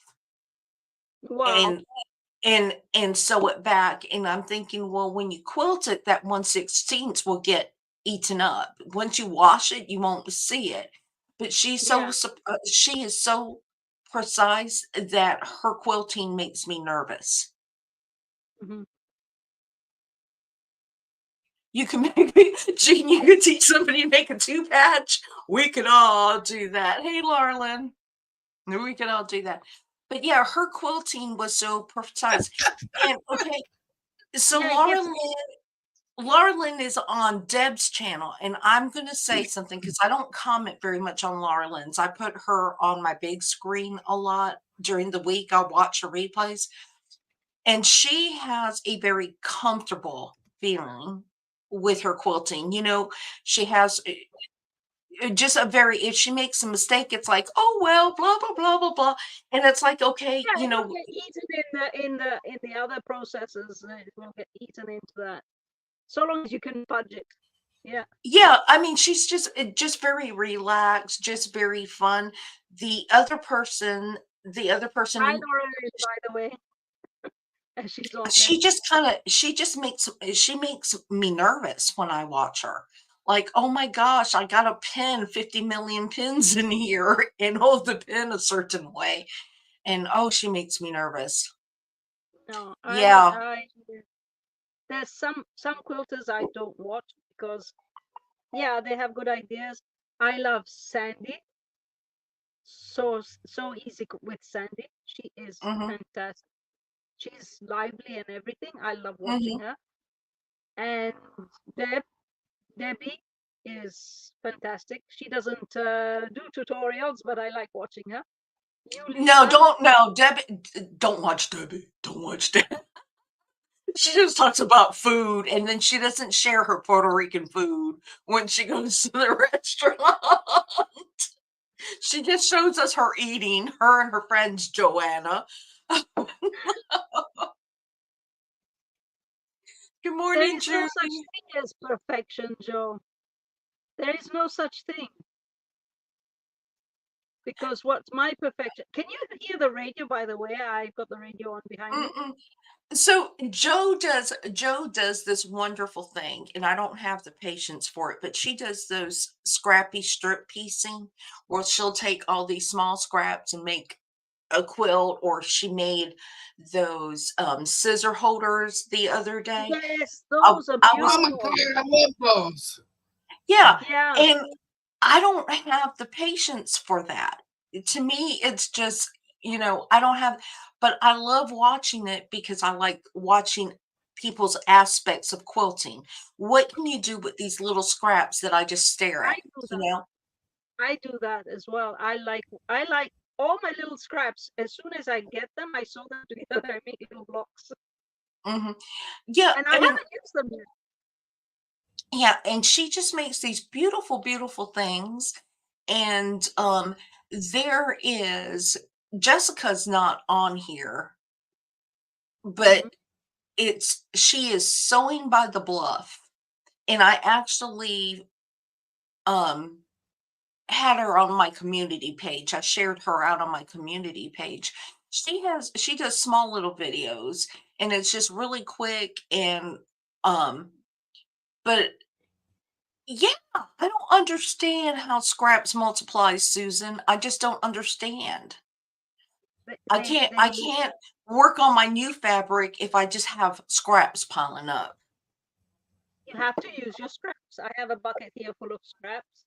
C: wow.
A: And sew it back, and I'm thinking, well, when you quilt it, that 1/16 will get eaten up. Once you wash it, you won't see it. But
C: Yeah.
A: she is so precise that her quilting makes me nervous.
C: Mhm.
A: You can maybe Jean, you could teach somebody to make a two patch. We could all do that. Hey, Larlin. We could all do that. But yeah, her quilting was so precise. And okay, so
C: Yeah, it gets
A: Laura Lynn is on Deb's channel, and I'm going to say something because I don't comment very much on Laura Lynn's. I put her on my big screen a lot during the week. I'll watch her replays, and she has a very comfortable feeling with her quilting. She has just a very if she makes a mistake, it's like, oh well, blah blah blah blah blah, and it's like, okay,
C: Yeah, it will get eaten in the other processes. It will get eaten into that. So long as you can fudge it. Yeah.
A: yeah. I mean, she's just very relaxed, just very fun. The other person,
C: I know her, by the way. And she's on there.
A: she just makes me nervous when I watch her. Like, oh my gosh, I got to pin 50 million pins in here and hold the pin a certain way. And oh, she makes me nervous.
C: No,
A: Yeah.
C: There's some quilters I don't watch because, yeah, they have good ideas. I love Sandy. So easy with Sandy. She is fantastic. She's lively and everything. I love watching her. And Debbie is fantastic. She doesn't do tutorials, but I like watching her.
A: Debbie, don't watch Debbie. Don't watch Debbie. She just talks about food, and then she doesn't share her Puerto Rican food when she goes to the restaurant. She just shows us her eating, her and her friends, Joanna. Good morning,
C: There is no such thing as perfection, Joe. There is no such thing. Because what's my perfection? Can you hear the radio, by the way? I've got the radio on behind me.
A: So Joe does this wonderful thing, and I don't have the patience for it, but she does those scrappy strip piecing where she'll take all these small scraps and make a quilt, or she made those scissor holders the other day.
C: Yes, those are beautiful.
B: I love those.
A: Yeah.
C: Yeah.
A: And I don't have the patience for that. To me, it's just, I don't have, but I love watching it because I like watching people's aspects of quilting. What can you do with these little scraps that I just stare at?
C: I do that as well. I like all my little scraps. As soon as I get them, I sew them together. I make little blocks.
A: Yeah.
C: And I haven't used them yet.
A: Yeah, and she just makes these beautiful, beautiful things. And there is Jessica's not on here, but she is Sewing by the Bluff. And I actually had her on my community page. I shared her out on my community page. She does small little videos, and it's just really quick and but yeah, I don't understand how scraps multiply, Susan. I just don't understand. I can't work on my new fabric if I just have scraps piling up.
C: You have to use your scraps. I have a bucket here full of scraps.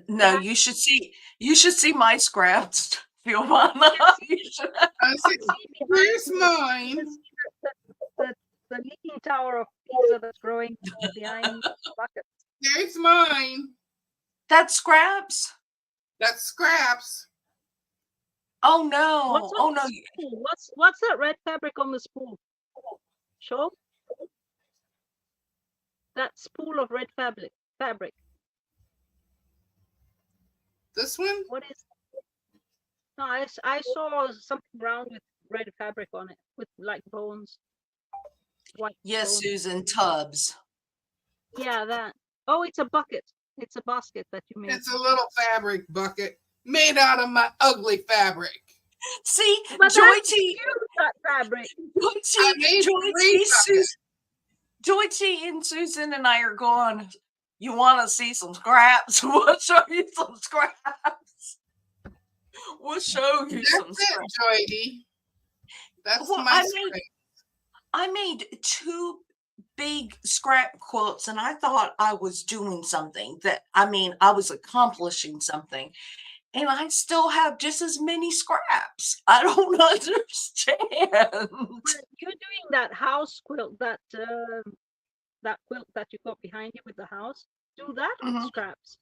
A: No, you should see my scraps, Fiona.
B: Where's mine?
C: The leaning tower of Pisa that's growing behind the bucket.
B: There's mine.
A: That's scraps?
B: That's scraps.
A: Oh no. Oh no.
C: What's that red fabric on the spool? Show. That spool of red fabric.
B: This one?
C: What is? No, I saw something brown with red fabric on it, with like bones.
A: Yes, Susan, tubs.
C: Yeah, that. Oh, it's a bucket. It's a basket that you made.
B: It's a little fabric bucket made out of my ugly fabric.
A: See,
C: Joyty, that fabric.
A: Joyty and Susan and I are going. You want to see some scraps? We'll show you some scraps. We'll show you some scraps.
B: Joyty. That's my scrap.
A: I made 2 big scrap quilts, and I thought I was doing something. I was accomplishing something, and I still have just as many scraps. I don't understand.
C: You're doing that house quilt, that quilt that you got behind you with the house. Do that with scraps.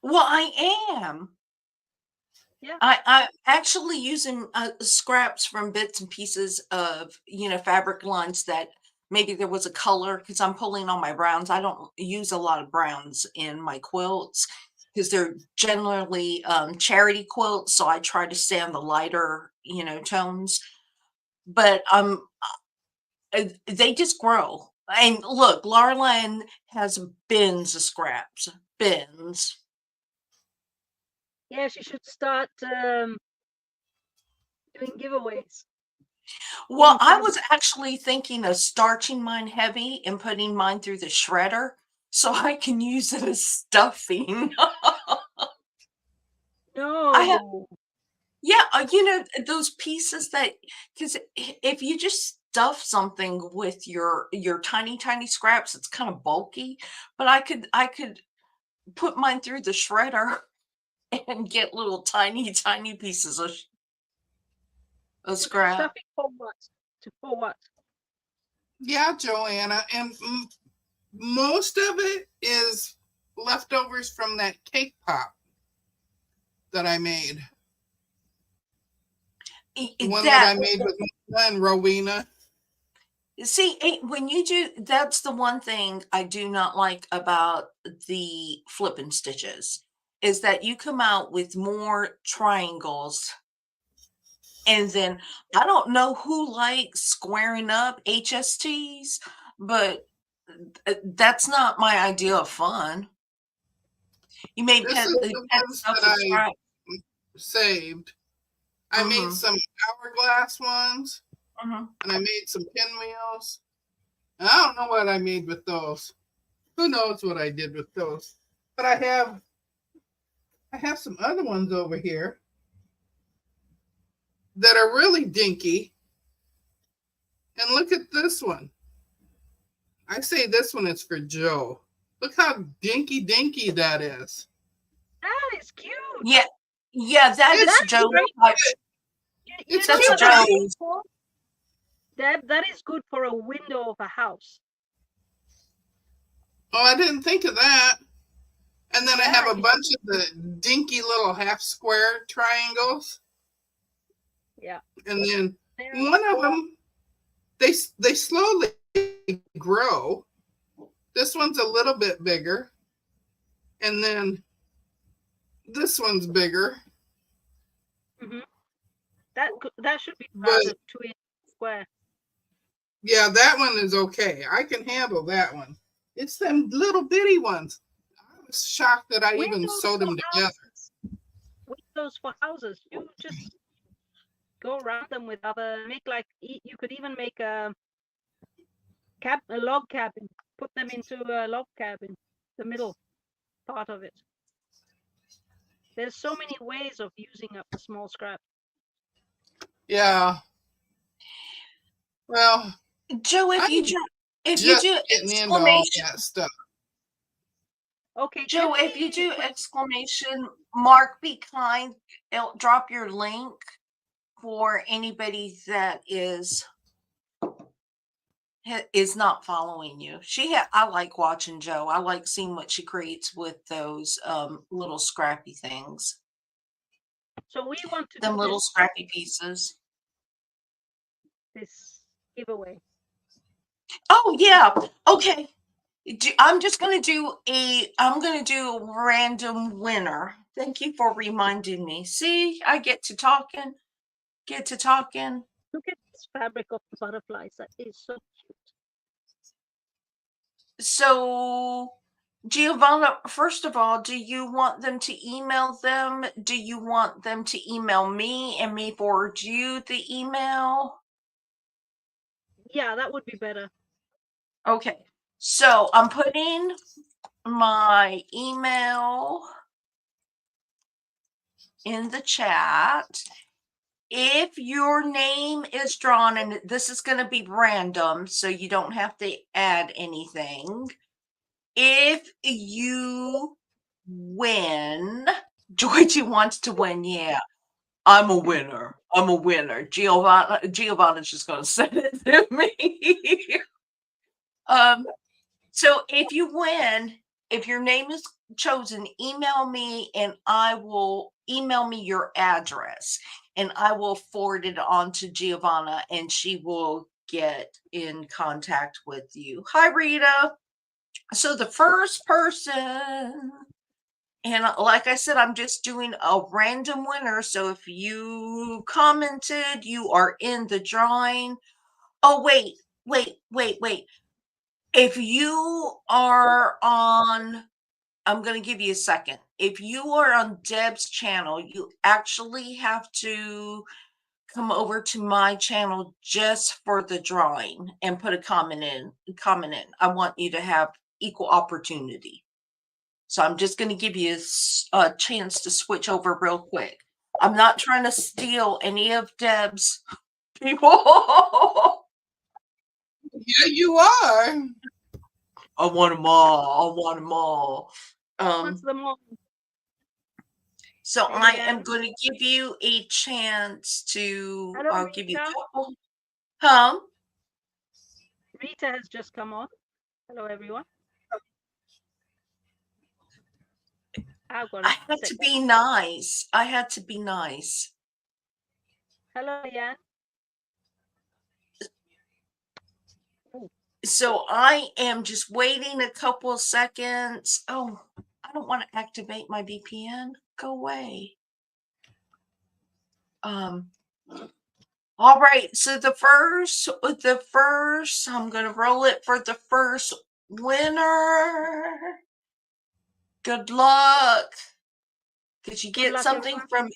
A: Well, I am.
C: Yeah.
A: I'm actually using scraps from bits and pieces of, fabric lines that maybe there was a color because I'm pulling on my browns. I don't use a lot of browns in my quilts because they're generally charity quilts. So I try to stay on the lighter, tones. But they just grow. And look, Laura has bins of scraps, bins.
C: Yeah, she should start doing giveaways.
A: Well, I
C: fabric.
A: was actually thinking of starching mine heavy and putting mine through the shredder so I can use it as stuffing. I have,
C: No.
A: yeah, those pieces that, because if you just stuff something with your tiny tiny scraps, it's kind of bulky. But I could put mine through the shredder and get little tiny tiny pieces of scrap.
C: Stuffing for what? For what?
B: Yeah, Joanna, and most of it is leftovers from that cake pop that I made. The one that I made with my friend Rowena.
A: See, when you do, that's the one thing I do not like about the flippin' stitches is that you come out with more triangles. And then I don't know who likes squaring up HSTs, but that's not my idea of fun. You may
B: This
A: pet,
B: is the
A: pet
B: ones
A: stuff
B: that
A: with
B: I
A: scrap.
B: saved. I made
A: Mhm,
B: some hourglass ones,
A: mhm.
B: and I made some pinwheels. And I don't know what I made with those. Who knows what I did with those? But I have some other ones over here that are really dinky. And look at this one. I say this one is for Joe. Look how dinky dinky that is.
C: That is cute.
A: Yeah, yeah, that
B: It's
A: is Joe's
C: great.
A: type.
B: It's
A: That's
B: cute,
C: that
B: right?
A: Joe's.
C: That is good for a window of a house.
B: Oh, I didn't think of that. And then I have a
C: Yeah.
B: bunch of the dinky little half square triangles.
C: Yeah.
B: And then
C: They're
B: one of
C: cool.
B: them, they slowly grow. This one's a little bit bigger. And then this one's bigger.
C: Mhm. That should be
B: But
C: around a 2-inch square.
B: yeah, that one is okay. I can handle that one. It's them little bitty ones. I was shocked that I even
C: Windows
B: sewed them
C: for
B: together.
C: houses. Windows for houses. You just go around them with other. You could even make a log cabin. Put them into a log cabin, the middle part of it. There's so many ways of using up the small scrap.
B: Yeah. Well,
A: Joe, if
B: I'm
A: you do
B: just getting into all
A: exclamation,
B: that stuff.
C: Okay,
A: Joe,
C: can
A: if you
C: we
A: do
C: put-
A: exclamation mark, be kind. Drop your link for anybody that is not following you. I like watching Joe. I like seeing what she creates with those little scrappy things.
C: So we want to
A: Them
C: do
A: little scrappy pieces.
C: this giveaway.
A: Oh yeah. Okay. I'm gonna do a random winner. Thank you for reminding me. See, I get to talking.
C: Look at this fabric of the butterflies. That is so cute.
A: So, Giovanna, first of all, do you want them to email them? Do you want them to email me and me forward you the email?
C: Yeah, that would be better.
A: Okay. So I'm putting my email in the chat. If your name is drawn, and this is going to be random, so you don't have to add anything. If you win, Georgie wants to win. Yeah, I'm a winner. Giovanna's just going to send it to me. So if you win, if your name is chosen, email me and I will email me your address and I will forward it on to Giovanna and she will get in contact with you. Hi, Rita. So the first person, and like I said, I'm just doing a random winner. So if you commented, you are in the drawing. Oh, wait. If you are on, I'm going to give you a second. If you are on Deb's channel, you actually have to come over to my channel just for the drawing and put a comment in. I want you to have equal opportunity. So I'm just going to give you a chance to switch over real quick. I'm not trying to steal any of Deb's people.
B: Yeah, you are.
A: I want them all.
C: What's the more?
A: So I am
C: Marianne?
A: going to give you a chance to.
C: Hello,
A: I'll give you a
C: Rita.
A: couple. Huh?
C: Rita has just come on. Hello, everyone. I've got
A: I had to be nice.
C: Hello, Marianne.
A: So I am just waiting a couple of seconds. Oh, I don't want to activate my VPN. Go away. All right. So the first, I'm gonna roll it for the first winner. Good luck. Could you get something from?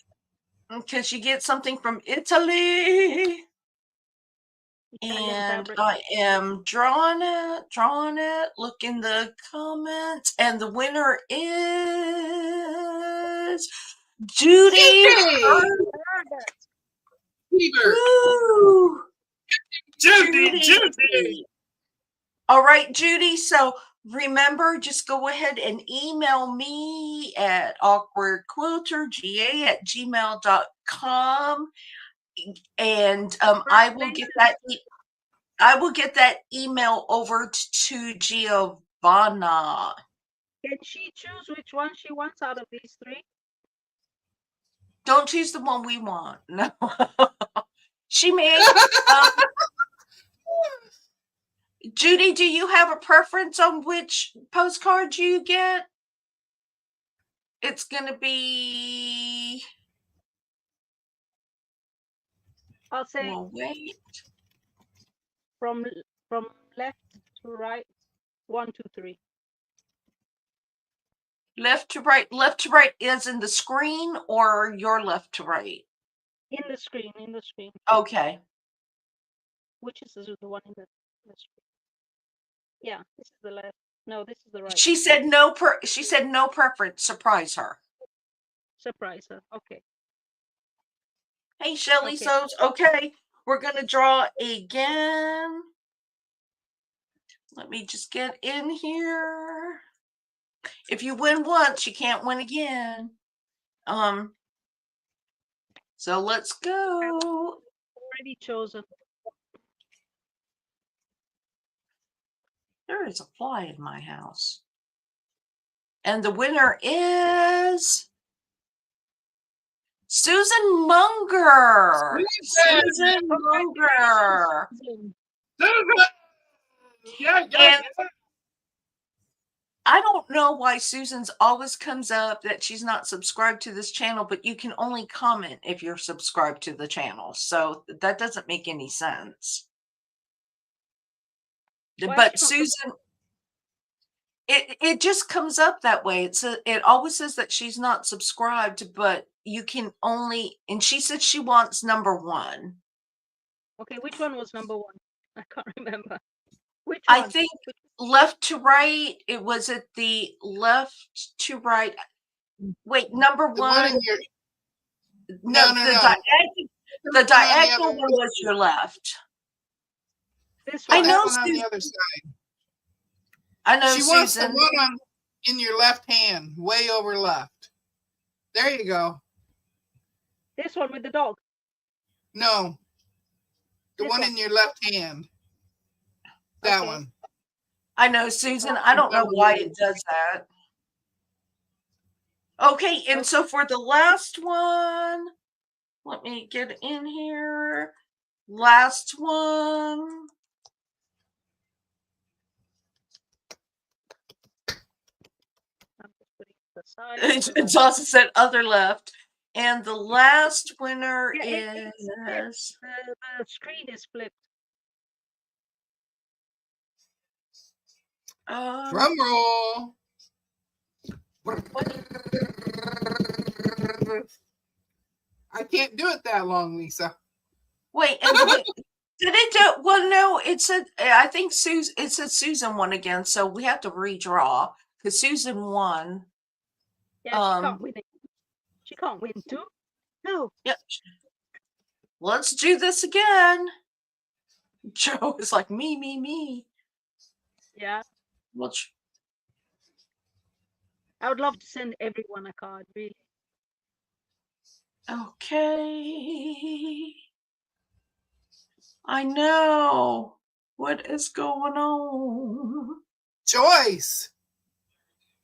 A: Could you get something from Italy? And I am drawing it, look in the comments, and the winner is Judy Herbert. Woo! Judy. All right, Judy. So remember, just go ahead and email me at awkwardquilterga@gmail.com. And I will get that email over to Giovanna.
C: Can she choose which one she wants out of these three?
A: Don't choose the one we want. No. She may. Judy, do you have a preference on which postcard you get? It's going to be.
C: I'll say.
A: Well, wait.
C: From left to right, 1, 2, 3.
A: Left to right is in the screen, or your left to right?
C: In the screen.
A: Okay.
C: Which is the one in the screen? Yeah, this is the left. No, this is the right.
A: She said no preference. Surprise her.
C: Surprise her. Okay.
A: Hey, Shelly. Okay. So, okay, we're going to draw again. Let me just get in here. If you win once, you can't win again. So let's go.
C: Already chosen.
A: There is a fly in my house. And the winner is Susan Munger. Susan Munger. And I don't know why Susan's always comes up that she's not subscribed to this channel, but you can only comment if you're subscribed to the channel. So that doesn't make any sense. But Susan, it just comes up that way. It always says that she's not subscribed, but you can only, and she said she wants number 1.
C: Okay, which one was number 1? I can't remember. Which one?
A: I think left to right. It was at the left to right. Wait, number 1.
B: No.
A: The diagonal one was your left.
B: This one. I know on the other side.
A: I know
B: she wants the one in your left hand, way over left. There you go.
C: This one with the dog?
B: No. The one in your left hand. That one.
A: I know, Susan. I don't know why it does that. Okay, and so for the last one, let me get in here. last one.
C: I'm just putting it aside.
A: It's also said other left. And the last winner
C: Yeah, it's flipped.
A: is.
C: The screen is flipped.
B: Drum roll. I can't do it that long, Lisa.
A: Wait, and did it do? Well, no, it said. I think Susan. It said Susan won again, so we have to redraw because Susan won.
C: Yeah, she can't win it. She can't win too. No.
A: Yep. Let's do this again. Joe is like me.
C: Yeah.
A: Which
C: I would love to send everyone a card, really.
A: okay. I know what is going on.
B: Joyce.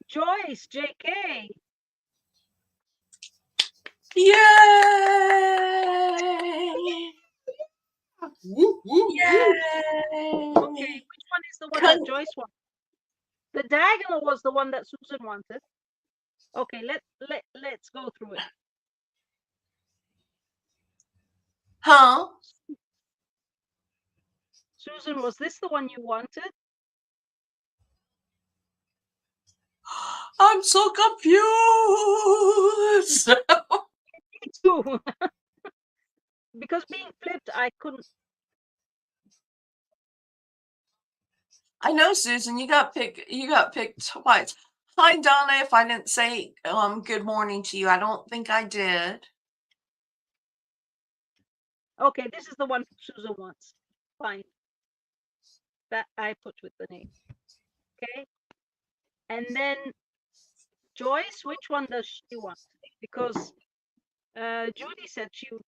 C: Joyce, JK.
A: Yay!
B: Woo, woo,
A: Yay!
C: Okay, which one is the one that Joyce won? The diagonal was the one that Susan wanted. Okay, let's go through it.
A: Huh?
C: Susan, was this the one you wanted?
A: I'm so confused.
C: Me too. Because being flipped, I couldn't.
A: I know, Susan, you got picked twice. Hi, Donna. If I didn't say good morning to you, I don't think I did.
C: Okay, this is the one Susan wants. Fine. That I put with the name. Okay. And then Joyce, which one does she want? Because Judy said she would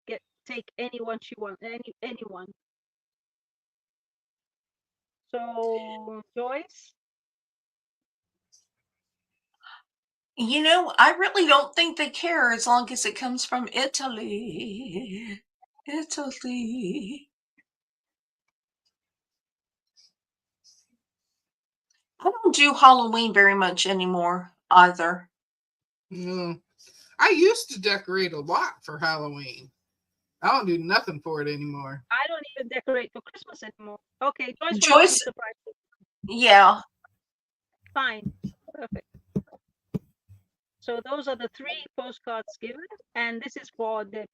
C: take anyone she wants, anyone. So Joyce.
A: You know, I really don't think they care as long as it comes from Italy. Italy. I don't do Halloween very much anymore either.
B: Mm. I used to decorate a lot for Halloween. I don't do nothing for it anymore.
C: I don't even decorate for Christmas anymore. Okay,
A: Joyce. Yeah.
C: Fine. Perfect. So those are the 3 postcards given, and this is for Deb.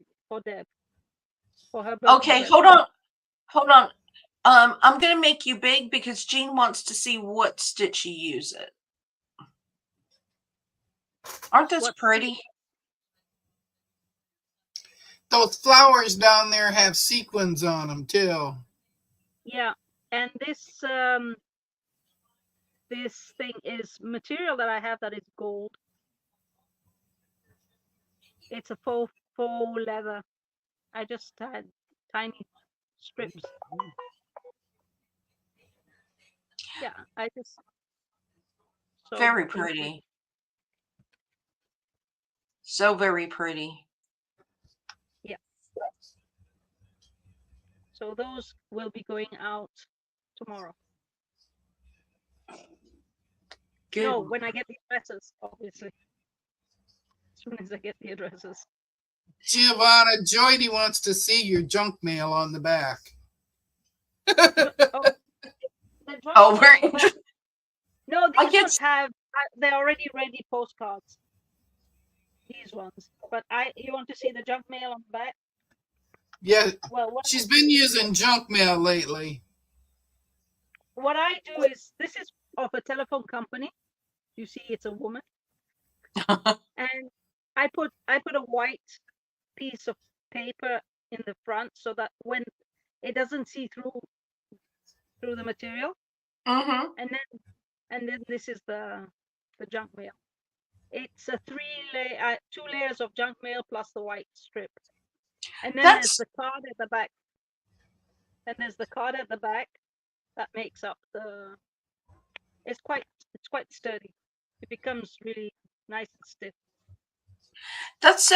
C: For her birthday.
A: Okay, hold on. I'm gonna make you big because Jean wants to see what stitch you use it. Aren't those pretty?
B: Those flowers down there have sequins on them too.
C: Yeah, and this this thing is material that I have that is gold. It's a faux leather. I just had tiny strips. Yeah, I just
A: very pretty. So very pretty.
C: Yeah. So those will be going out tomorrow. Good. No, when I get the addresses, obviously. As soon as I get the addresses.
B: Giovanna, Joydy wants to see your junk mail on the back.
A: We're
C: no, these ones have they're already ready postcards. These ones, but you want to see the junk mail on the back?
B: Yeah.
C: Well,
B: she's been using junk mail lately.
C: What I do is this is of a telephone company. You see, it's a woman, and I put a white piece of paper in the front so that when it doesn't see through the material.
A: Mm-hmm.
C: And then this is the junk mail. It's a 2 layers of junk mail plus the white strip. And then there's the card at the back. And there's the card at the back that makes up the. It's quite sturdy. It becomes really nice and stiff.
A: That's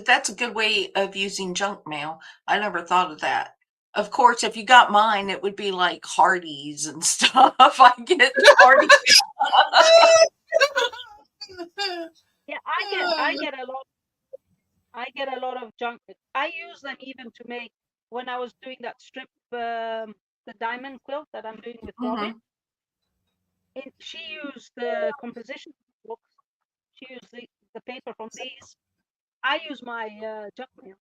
A: that's a good way of using junk mail. I never thought of that. Of course, if you got mine, it would be like Hardee's and stuff. I get Hardee's.
C: Yeah, I get a lot of junk. I use them even to make when I was doing that strip, the diamond quilt that I'm doing with Robin. She used the composition books. She used the paper from these. I use my junk mail.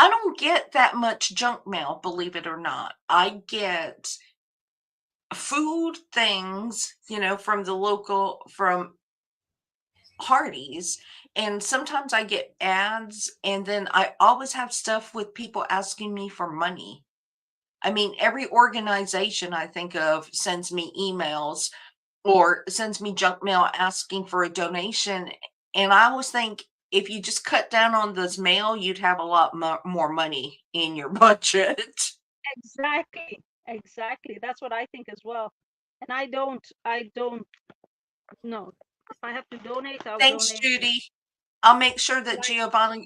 A: I don't get that much junk mail, believe it or not. I get food things, from the local, from Hardee's, and sometimes I get ads, and then I always have stuff with people asking me for money. I mean, every organization I think of sends me emails or sends me junk mail asking for a donation. And I always think if you just cut down on this mail, you'd have a lot more money in your budget.
C: Exactly. That's what I think as well. And I don't know. If I have to donate, I'll
A: Thanks,
C: donate.
A: Judy. I'll make sure that Giovanna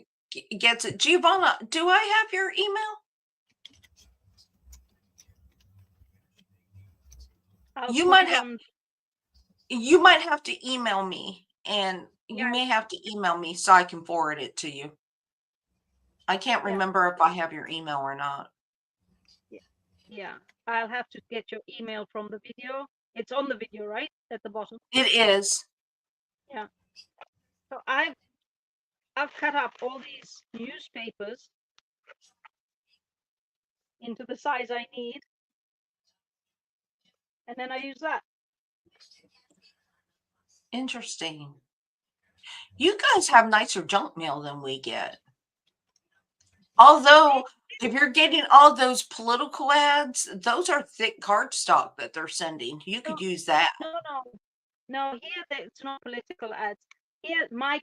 A: gets it. Giovanna, do I have your email? You might have to email me, and you may have to email me so I can forward it to you. I can't remember if I have your email or not.
C: Yeah, I'll have to get your email from the video. It's on the video, right? At the bottom.
A: It is.
C: Yeah. So I've cut up all these newspapers into the size I need. And then I use that.
A: Interesting. You guys have nicer junk mail than we get. Although, if you're getting all those political ads, those are thick cardstock that they're sending. You could use that.
C: No. Here it's not political ads. Here, my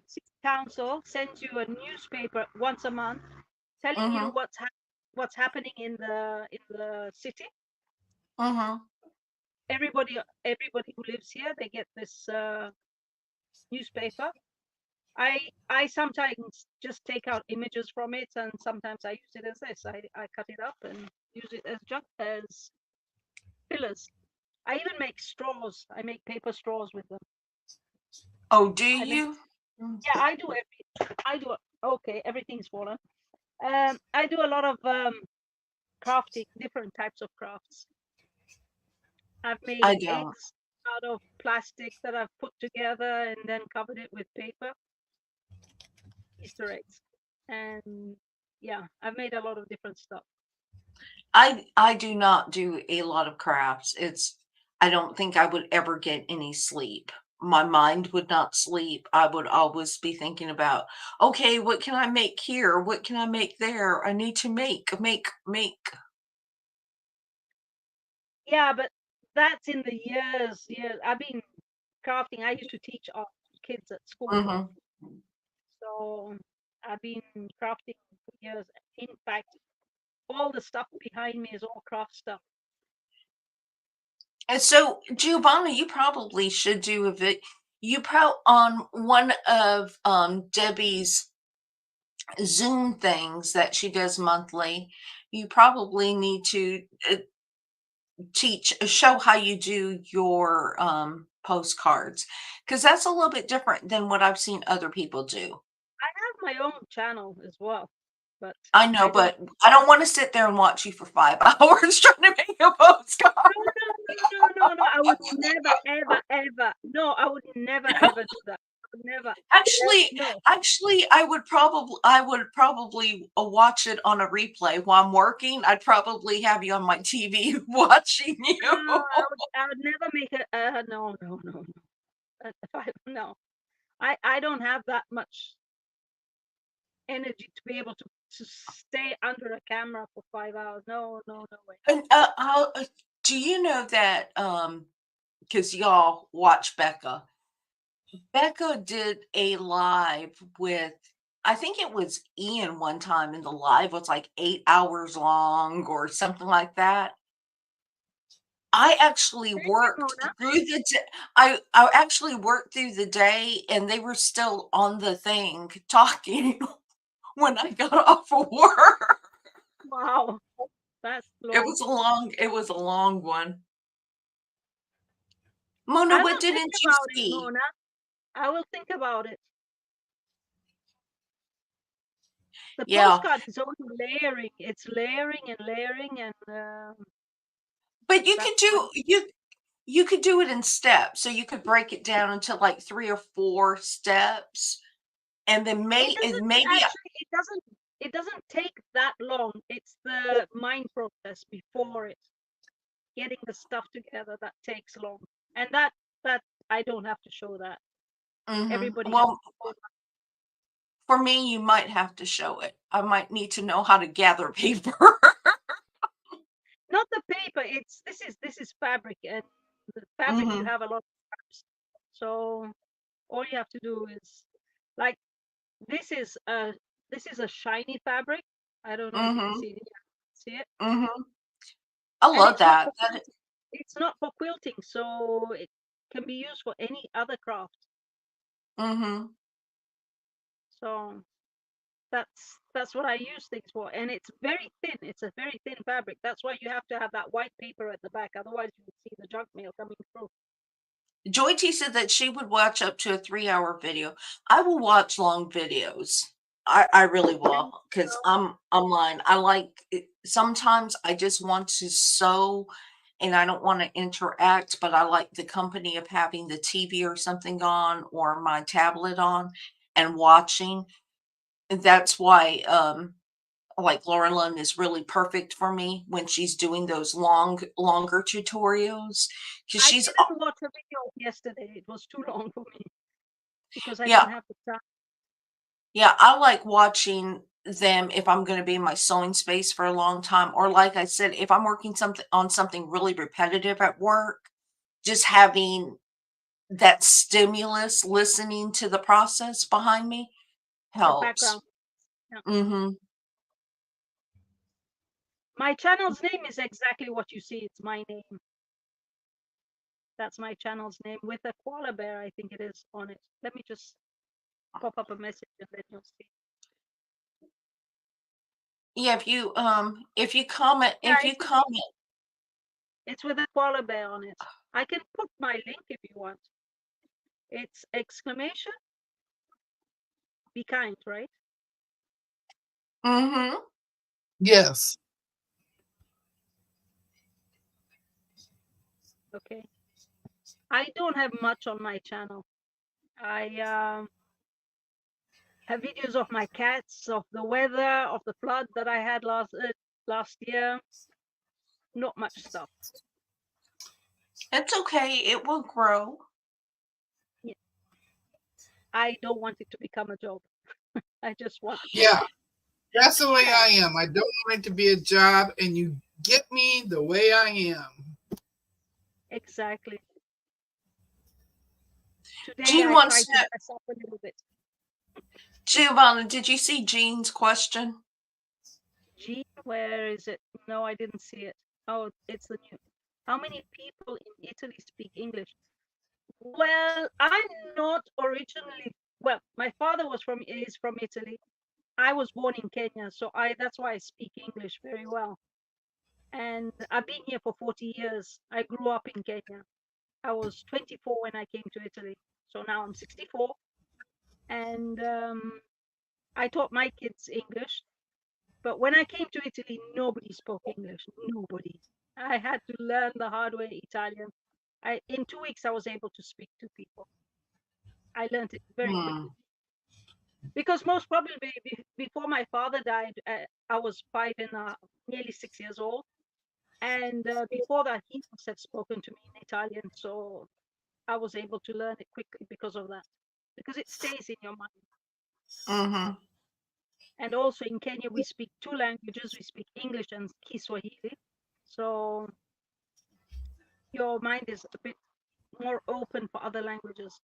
C: city council sends you a newspaper once a month, telling you what's happening in the city. Everybody who lives here, they get this newspaper. I sometimes just take out images from it, and sometimes I use it as this. I cut it up and use it as fillers. I even make straws. I make paper straws with them.
A: Oh, do you?
C: Yeah, I do. Okay, everything's fallen. I do a lot of crafting, different types of crafts. I've made eggs out of plastic that I've put together and then covered it with paper. Easter eggs. And yeah, I've made a lot of different stuff.
A: I do not do a lot of crafts. I don't think I would ever get any sleep. My mind would not sleep. I would always be thinking about, okay, what can I make here? What can I make there? I need to make.
C: Yeah, but that's in the years. I've been crafting. I used to teach kids at school. So I've been crafting for years. In fact, all the stuff behind me is all craft stuff.
A: And so, Giovanna, you probably should do a bit. On one of Debbie's Zoom things that she does monthly, you probably need to show how you do your postcards, because that's a little bit different than what I've seen other people do.
C: I have my own channel as well. But
A: I know, but I don't want to sit there and watch you for 5 hours trying to make a postcard.
C: No. I would never, ever. No, I would never, ever do that. Never.
A: Actually, I would probably watch it on a replay while I'm working. I'd probably have you on my TV watching you.
C: No, I would never make it. No. No, I don't have that much energy to be able to stay under a camera for 5 hours. No way.
A: And do you know that because y'all watch Becca did a live with, I think it was Ian one time, and the live was like 8 hours long or something like that. I actually
C: Thank you,
A: worked
C: Mona.
A: through the day. I actually worked through the day, and they were still on the thing talking when I got off of work.
C: Wow, that's long.
A: It was a long one. Mona,
C: I
A: what
C: will think
A: didn't you
C: about it,
A: see?
C: Mona. I will think about it. The
A: Yeah,
C: postcard is only layering. It's layering and layering, and
A: but you could
C: that's what.
A: do you could do it in steps. So you could break it down into like 3 or 4 steps, and then
C: It doesn't
A: maybe
C: actually. It doesn't take that long. It's the mind process before it, getting the stuff together that takes long, and that I don't have to show that. Everybody has
A: well,
C: to show that.
A: for me, you might have to show it. I might need to know how to gather paper.
C: Not the paper. This is fabric, and the fabric you
A: Mhm,
C: have a lot of scraps. So all you have to do is like this is a shiny fabric. I don't know if you can
A: mhm,
C: see it. See it?
A: mhm. I
C: And
A: love that. That
C: it's not for quilting, so it can be used for any other craft.
A: mhm.
C: So that's what I use things for, and it's very thin. It's a very thin fabric. That's why you have to have that white paper at the back, otherwise you will see the junk mail coming through.
A: Joy T said that she would watch up to a 3-hour video. I will watch long videos. I really
C: And
A: will because I'm online. I like it. Sometimes I just want to sew and I don't want to interact, but I like the company of having the TV or something on or my tablet on and watching. And that's why like Laura Lund is really perfect for me when she's doing those longer tutorials because
C: I
A: she's
C: didn't watch a video yesterday. It was too long for me because I
A: yeah.
C: didn't have the time.
A: Yeah, I like watching them if I'm gonna be in my sewing space for a long time, or like I said, if I'm working something on something really repetitive at work, just having that stimulus, listening to the process behind me
C: The background.
A: helps.
C: Yeah.
A: Mhm.
C: My channel's name is exactly what you see. It's my name. That's my channel's name with a koala bear, I think it is on it. Let me just pop up a message and then you'll see.
A: Yeah, if you
C: Yeah, it's with a koala bear on it. I can put my link if you want. It's exclamation. Be kind, right?
A: Mhm.
B: Yes.
C: Okay. I don't have much on my channel. I have videos of my cats, of the weather, of the flood that I had last year. Not much stuff.
A: It's okay, it will grow.
C: Yeah. I don't want it to become a job. I just want
B: Yeah. That's the way
C: yeah,
B: I am. I don't want it to be a job, and you get me the way I am.
C: exactly. Today
A: Jean
C: I
A: wants
C: tried to
A: to
C: dress up a little bit.
A: Giovanna, did you see Jean's question?
C: Jean, where is it? No, I didn't see it. Oh, it's the new. How many people in Italy speak English? Well, I'm not originally. Well, my father is from Italy. I was born in Kenya, so that's why I speak English very well. And I've been here for 40 years. I grew up in Kenya. I was 24 when I came to Italy, so now I'm 64, and I taught my kids English. But when I came to Italy, nobody spoke English. Nobody. I had to learn the hard way Italian. In 2 weeks, I was able to speak to people. I learned it very
A: Hmm.
C: quickly because most probably before my father died, I was 5 and nearly 6 years old, and before that, he must have spoken to me in Italian. So I was able to learn it quickly because of that, because it stays in your mind.
A: Mhm.
C: And also in Kenya, we speak 2 languages. We speak English and Kiswahili. So your mind is a bit more open for other languages.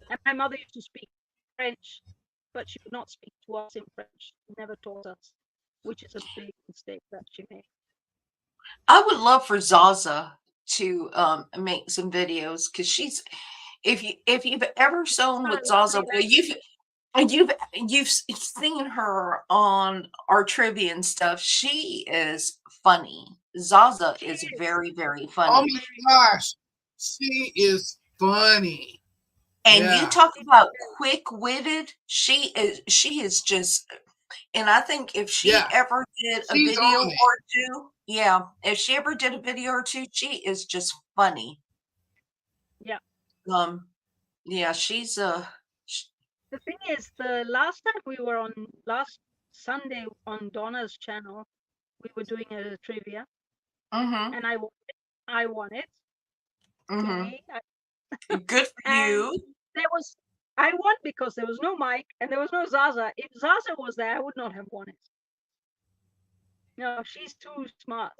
C: And my mother used to speak French, but she would not speak to us in French. She never taught us, which is a big mistake that she made.
A: I would love for Zaza to make some videos because if you've ever sewn
C: Ah,
A: with Zaza,
C: lovely,
A: well,
C: like,
A: you've seen her on our trivia and stuff. She is funny. Zaza
C: she
A: is
C: is
A: very
B: Oh
A: funny.
C: very,
B: my gosh, she is funny.
A: And you
B: Yeah,
A: talk
C: she
A: about
C: is,
A: quick-witted, she is just and I think if she
B: yeah,
A: ever did a
B: she's
A: video
B: on it.
A: or 2 yeah, if she ever did a video or 2, she is just funny.
C: yeah.
A: Um, yeah, she's, sh
C: The thing is, the last time we were on, last Sunday on Donna's channel, we were doing a trivia,
A: mhm,
C: and I won it.
A: mhm.
C: Yay!
A: Good for
C: And
A: you.
C: there was, I won because there was no Mike and there was no Zaza. If Zaza was there, I would not have won it. No, she's too smart.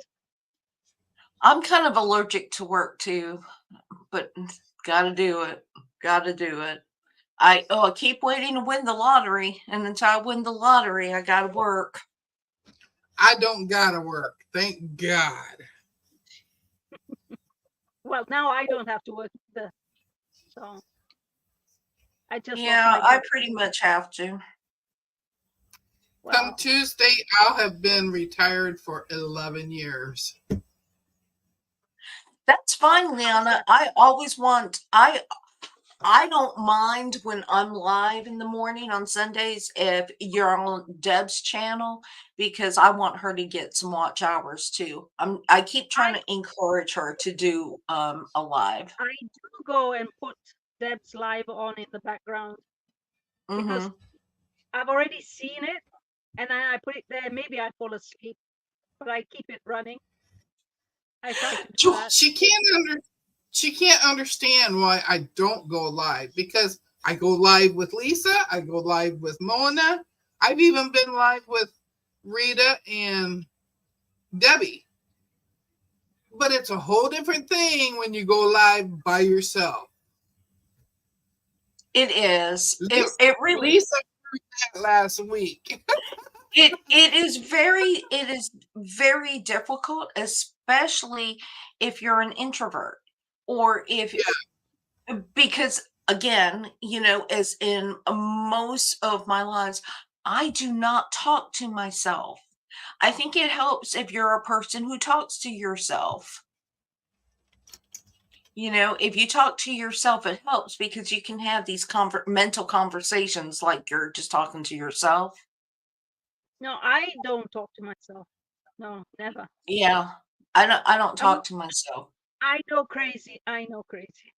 A: I'm kind of allergic to work too, but gotta do it. Gotta do it. I keep waiting to win the lottery, and until I win the lottery, I gotta work.
B: I don't gotta work. Thank God.
C: Well, now I don't have to work either, so I just lost
A: Yeah,
C: my
A: I
C: job.
A: pretty much have to.
B: Come
C: Well,
B: Tuesday, I'll have been retired for 11 years.
A: That's fine, Liana. I don't mind when I'm live in the morning on Sundays if you're on Deb's channel because I want her to get some watch hours too. I keep trying
C: I
A: to encourage her to do a live.
C: I do go and put Deb's live on in the background because
A: Mhm.
C: I've already seen it, and then I put it there. Maybe I fall asleep, but I keep it running. I try to do that.
B: She can't understand why I don't go live because I go live with Lisa, I go live with Mona. I've even been live with Rita and Debbie. But it's a whole different thing when you go live by yourself.
A: It is.
B: Lisa,
A: It really
B: Lisa heard that last week.
A: it is very difficult, especially if you're an introvert or if
B: Yeah,
A: because again, as in most of my lives, I do not talk to myself. I think it helps if you're a person who talks to yourself. If you talk to yourself, it helps because you can have these mental conversations like you're just talking to yourself.
C: No, I don't talk to myself. No, never.
A: Yeah. I don't
C: I'm,
A: talk to myself.
C: I know crazy. I know crazy.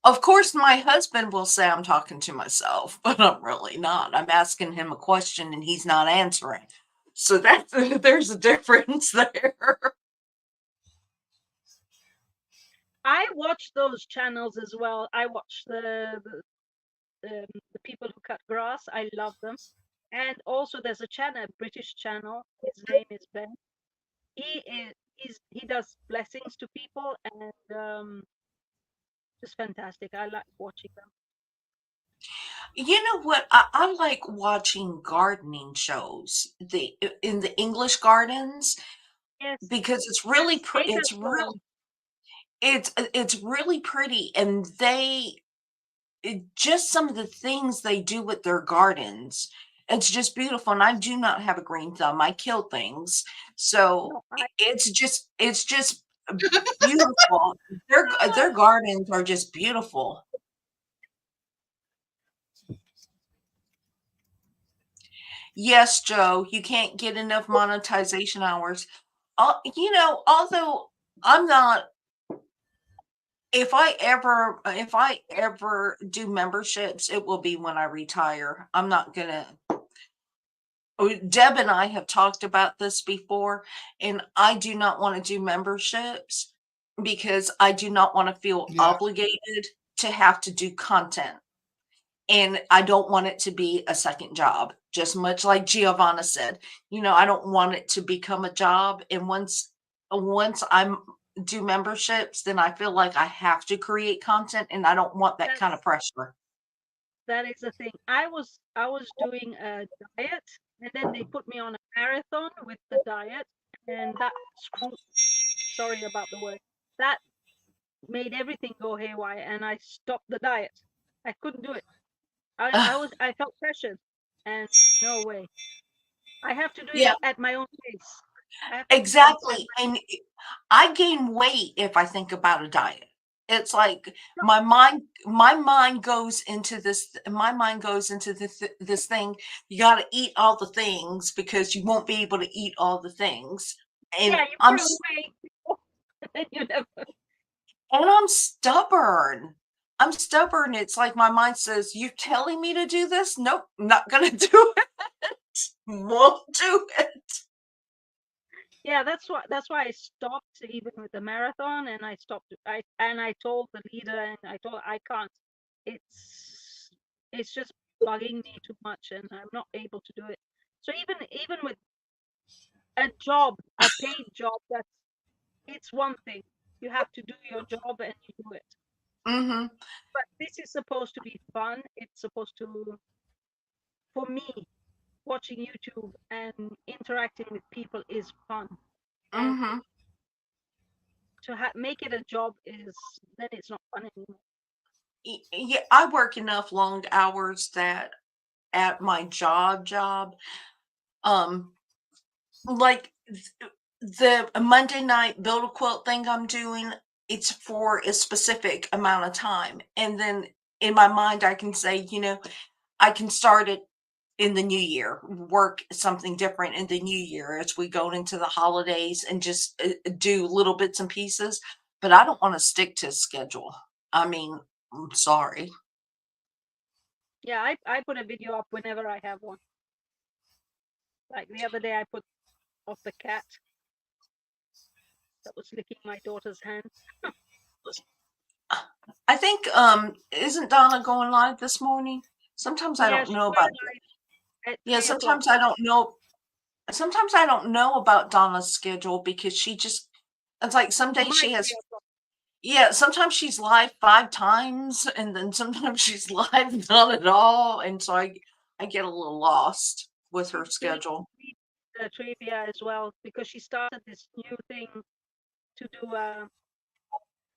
A: Of course, my husband will say I'm talking to myself, but I'm really not. I'm asking him a question and he's not answering. So that's there's a difference there.
C: I watch those channels as well. I watch the people who cut grass. I love them. And also, there's a channel, British channel. His name is Ben. He does blessings to people, and just fantastic. I like watching them.
A: You know what? I like watching gardening shows, in the English gardens
C: Yes,
A: because it's really
C: yes,
A: pretty.
C: Ada Stone.
A: It's really pretty, and just some of the things they do with their gardens. It's just beautiful, and I do not have a green thumb. I kill things, so
C: No,
A: it's just beautiful. Their gardens are just beautiful. Yes, Joe, you can't get enough monetization hours. Although I'm not, if I ever do memberships, it will be when I retire. I'm not gonna. Deb and I have talked about this before, and I do not want to do memberships because I do not want to feel
B: yeah.
A: obligated to have to do content. And I don't want it to be a second job, just much like Giovanna said. I don't want it to become a job. And once I'm do memberships, then I feel like I have to create content and I don't want that kind of
C: that's
A: pressure.
C: that is the thing. I was doing a diet, and then they put me on a marathon with the diet. and that sorry about the word, that made everything go haywire, and I stopped the diet. I couldn't do it. I felt pressured, and no way. I have to do it
A: Yeah,
C: at my own pace. I have to do things at
A: exactly. And I gain weight if I think about a diet. It's like my mind goes into this thing. You got to eat all the things because you won't be able to eat all the things. And
C: yeah, you
A: I'm
C: put away, and you never.
A: and I'm stubborn. I'm stubborn. It's like my mind says, "You telling me to do this? Nope, not gonna do it. Won't do it."
C: Yeah, that's why I stopped even with the marathon, and I stopped. I told the leader, and I told I can't. It's just bugging me too much, and I'm not able to do it. So even with a job, a paid job, it's one thing. You have to do your job and you do it.
A: Mm-hmm.
C: But this is supposed to be fun. It's supposed to, for me, watching YouTube and interacting with people is fun. And
A: Mm-hmm.
C: to make it a job then it's not fun anymore.
A: Yeah, I work enough long hours that at my job, um, like the Monday night build a quilt thing I'm doing, it's for a specific amount of time. And then in my mind, I can say, I can start it in the new year, work something different in the new year as we go into the holidays and just do little bits and pieces. But I don't want to stick to a schedule. I mean, I'm sorry.
C: Yeah, I put a video up whenever I have one. Like the other day, I put of the cat that was licking my daughter's hand.
A: I think isn't Donna going live this morning? Sometimes I
C: Yeah,
A: don't
C: she's
A: know
C: going
A: about
C: live at
A: yeah,
C: 3 o'clock.
A: sometimes I don't know about Donna's schedule because it's like some
C: For
A: days
C: my
A: she has
C: 3 o'clock.
A: yeah, sometimes she's live 5 times and then sometimes she's live not at all. And so I get a little lost with her
C: She's doing
A: schedule.
C: the trivia as well because she started this new thing to do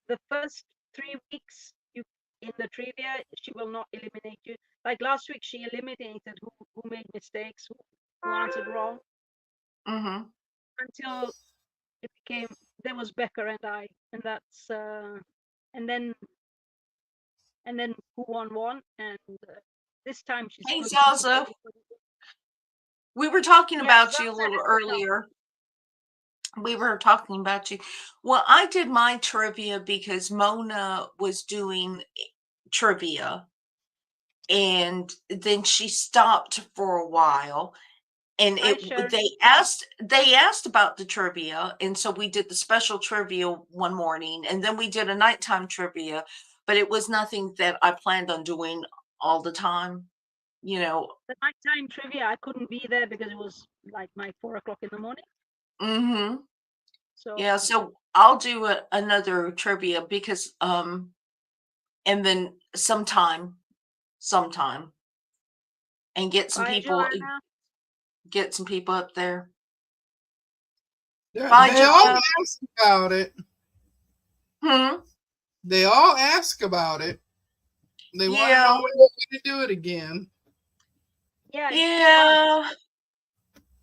C: the first 3 weeks in the trivia. She will not eliminate you. Like last week, she eliminated who made mistakes, who answered wrong,
A: Mm-hmm.
C: until it became there was Becca and I, and that's and then who won, and this time she's
A: Hey
C: going to put
A: Zaza.
C: everybody.
A: We were talking
C: Yeah,
A: about you a
C: Zaza
A: little
C: has it up.
A: earlier. We were talking about you. Well, I did my trivia because Mona was doing trivia and then she stopped for a while and
C: Hi, Sharon.
A: they asked about the trivia and so we did the special trivia one morning and then we did a nighttime trivia, but it was nothing that I planned on doing all the time, you know.
C: The nighttime trivia, I couldn't be there because it was like my 4 o'clock in the morning.
A: Mm-hmm.
C: So
A: Yeah, so I'll do another trivia because and then sometime and
C: bye, Joanna.
A: get some people up there.
B: They
A: Bye,
B: all
A: Joanna.
B: ask about it.
A: Hmm.
B: They all ask about it. They want to
A: Yeah.
B: know when you're going to do it again.
C: Yeah,
A: Yeah.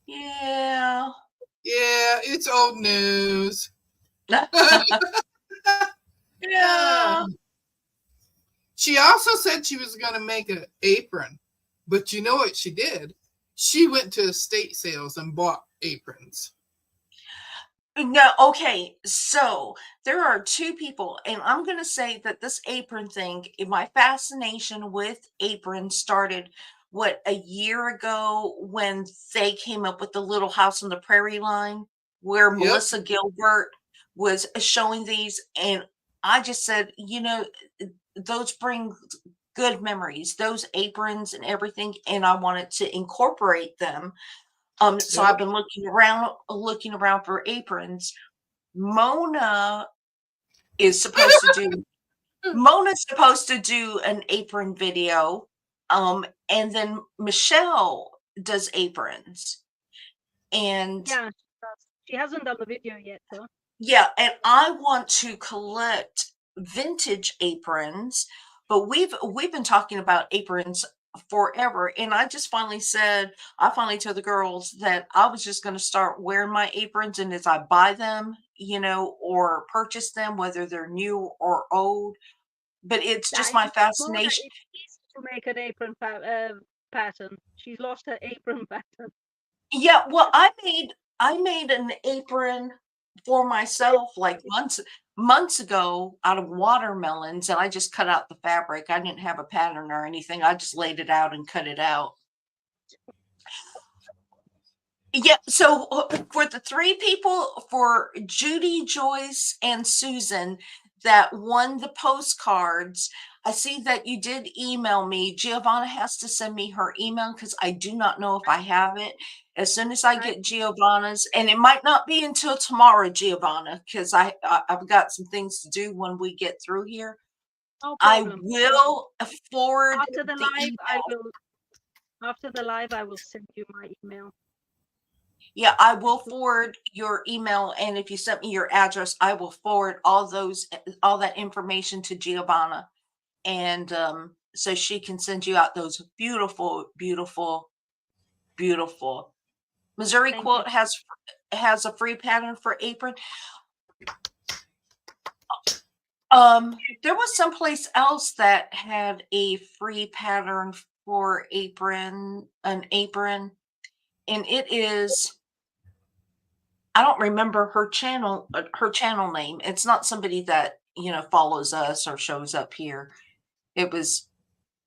A: Yeah.
B: Yeah, it's old news.
A: Yeah.
B: She also said she was going to make an apron, but you know what she did? She went to estate sales and bought aprons.
A: No, okay. So there are two people, and I'm going to say that this apron thing, my fascination with aprons started a year ago when they came up with the Little House on the Prairie line, where
B: Yep.
A: Melissa Gilbert was showing these. And I just said, those bring good memories, those aprons and everything. And I wanted to incorporate them. So
B: Yep.
A: I've been looking around for aprons. Mona is supposed to do Mona's supposed to do an apron video. And then Michelle does aprons. And
C: yeah, She hasn't done the video yet, though.
A: Yeah, and I want to collect vintage aprons, but we've been talking about aprons forever, and I finally told the girls that I was just going to start wearing my aprons, and as I buy them, or purchase them, whether they're new or old, but it's just my
C: Mona,
A: fascination.
C: it's easy to make an apron pattern. She's lost her apron pattern.
A: Yeah, well, I made an apron for myself like months ago out of watermelons, and I just cut out the fabric. I didn't have a pattern or anything. I just laid it out and cut it out. Yeah, so for the three people, for Judy, Joyce, and Susan that won the postcards, I see that you did email me. Giovanna has to send me her email because I do not know if I have it. As soon as I get Giovanna's, and it might not be until tomorrow, Giovanna, because I've got some things to do when we get through here.
C: No
A: I
C: problem.
A: will forward
C: After the live,
A: email.
C: After the live, I will send you my email.
A: Yeah, I will forward your email, and if you sent me your address, I will forward all that information to Giovanna, and so she can send you out those beautiful, beautiful, beautiful. Missouri
C: Thank
A: Quilt
C: you.
A: has a free pattern for apron. There was someplace else that had a free pattern for an apron, and it is. I don't remember her channel name. It's not somebody that, follows us or shows up here. It was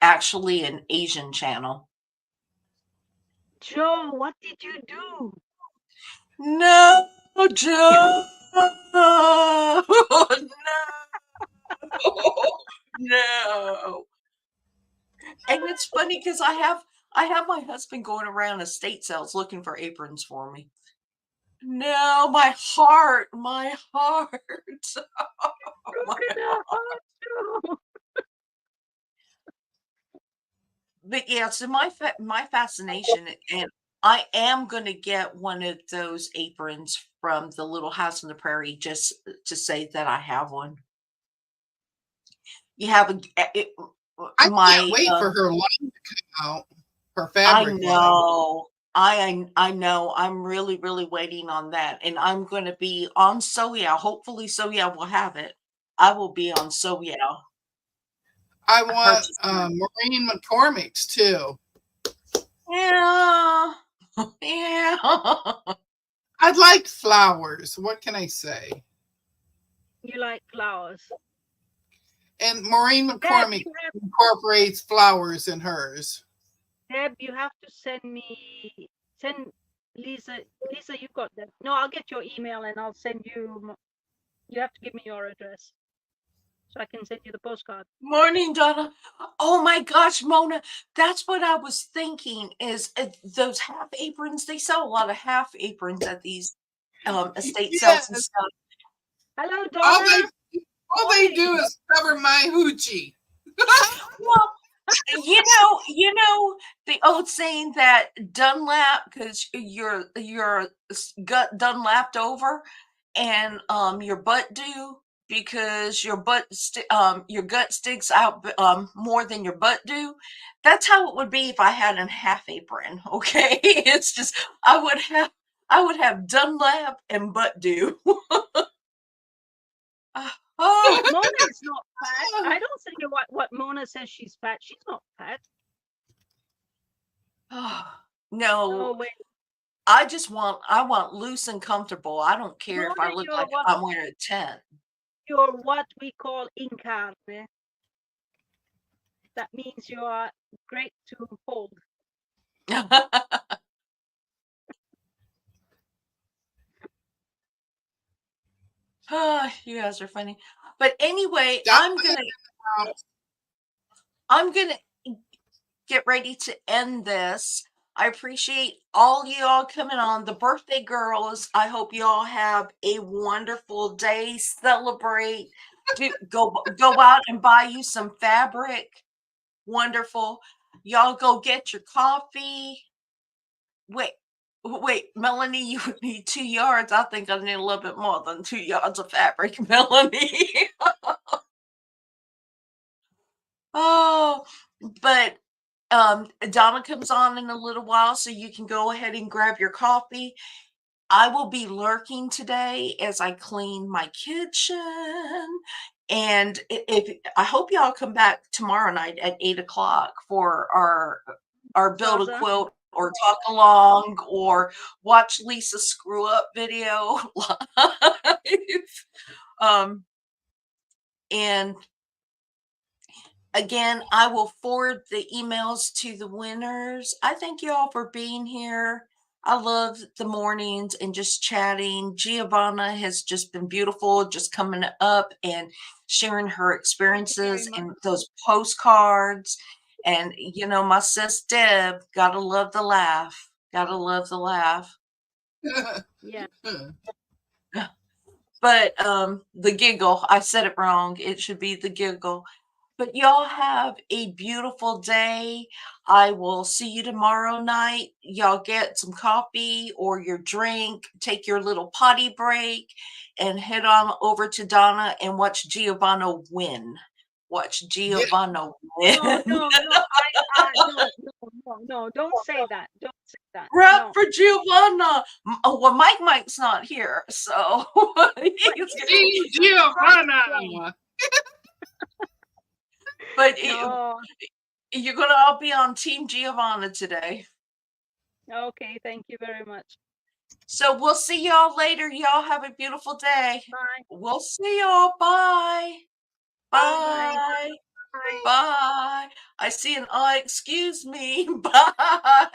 A: actually an Asian channel.
C: Joe, what did you do?
A: No, Joe. No. No. And it's funny because I have my husband going around estate sales looking for aprons for me. No, my heart. Oh, my
C: Broken her heart, Joe.
A: But yeah, so my fascination, and I am going to get one of those aprons from the Little House on the Prairie just to say that I have one. You have
B: I can't wait for her line to come out. Her fabric line.
A: I know. I'm really, really waiting on that, and I'm going to be on SoYa. Hopefully, SoYa will have it. I will be on SoYa.
B: I want Maureen McCormick's too.
A: Yeah. Yeah.
B: I'd like flowers. What can I say?
C: You like flowers.
B: And Maureen McCormick incorporates flowers in hers.
C: Deb, you have to send Lisa. Lisa, you got that. No, I'll get your email and I'll send you. You have to give me your address so I can send you the postcard.
A: Morning, Donna. Oh my gosh, Mona. That's what I was thinking is those half aprons. They sell a lot of half aprons at these estate sales and stuff.
C: Hello, Donna.
B: All they do is cover my hoochie.
A: Well, you know the old saying that Dunlap, because your gut Dunlapped over, and your butt do because your gut sticks out more than your butt do. That's how it would be if I had a half apron. Okay, it's just I would have Dunlap and butt do.
C: Oh, Mona is not fat. I don't think what Mona says she's fat. She's not fat.
A: No.
C: Wait.
A: I want loose and comfortable. I don't care if I look like I'm wearing a tent.
C: You're what we call in carne. That means you are great to hold.
A: You guys are funny. But anyway, I'm gonna get ready to end this. I appreciate all y'all coming on. The birthday girls, I hope y'all have a wonderful day. Celebrate. Go out and buy you some fabric. Wonderful. Y'all go get your coffee. Wait, Wait, Melanie, you would need 2 yards. I think I need a little bit more than 2 yards of fabric, Melanie. Oh, but Donna comes on in a little while, so you can go ahead and grab your coffee. I will be lurking today as I clean my kitchen. And if I hope y'all come back tomorrow night at 8 o'clock for our build a
C: Zaza.
A: quilt or talk along or watch Lisa screw up video live. And again, I will forward the emails to the winners. I thank you all for being here. I love the mornings and just chatting. Giovanna has just been beautiful, just coming up and sharing her experiences
C: much.
A: and those postcards. And, you know, my sis Deb, gotta love the laugh. Gotta love the laugh.
C: Yeah.
A: But the giggle, I said it wrong. It should be the giggle. But y'all have a beautiful day. I will see you tomorrow night. Y'all get some coffee or your drink, take your little potty break, and head on over to Donna and watch Giovanna win. Watch Giovanna win.
C: No, no, don't say that. Don't say that.
A: Rap
C: No.
A: for Giovanna. Oh, well, Mike's not here, so he's
B: Team Giovanna.
A: but
C: No.
A: you're gonna all be on Team Giovanna today.
C: Okay, thank you very much.
A: So we'll see y'all later. Y'all have a beautiful day.
C: Bye.
A: We'll see y'all. Bye. Bye.
C: Bye.
A: Bye. I see an excuse me. Bye.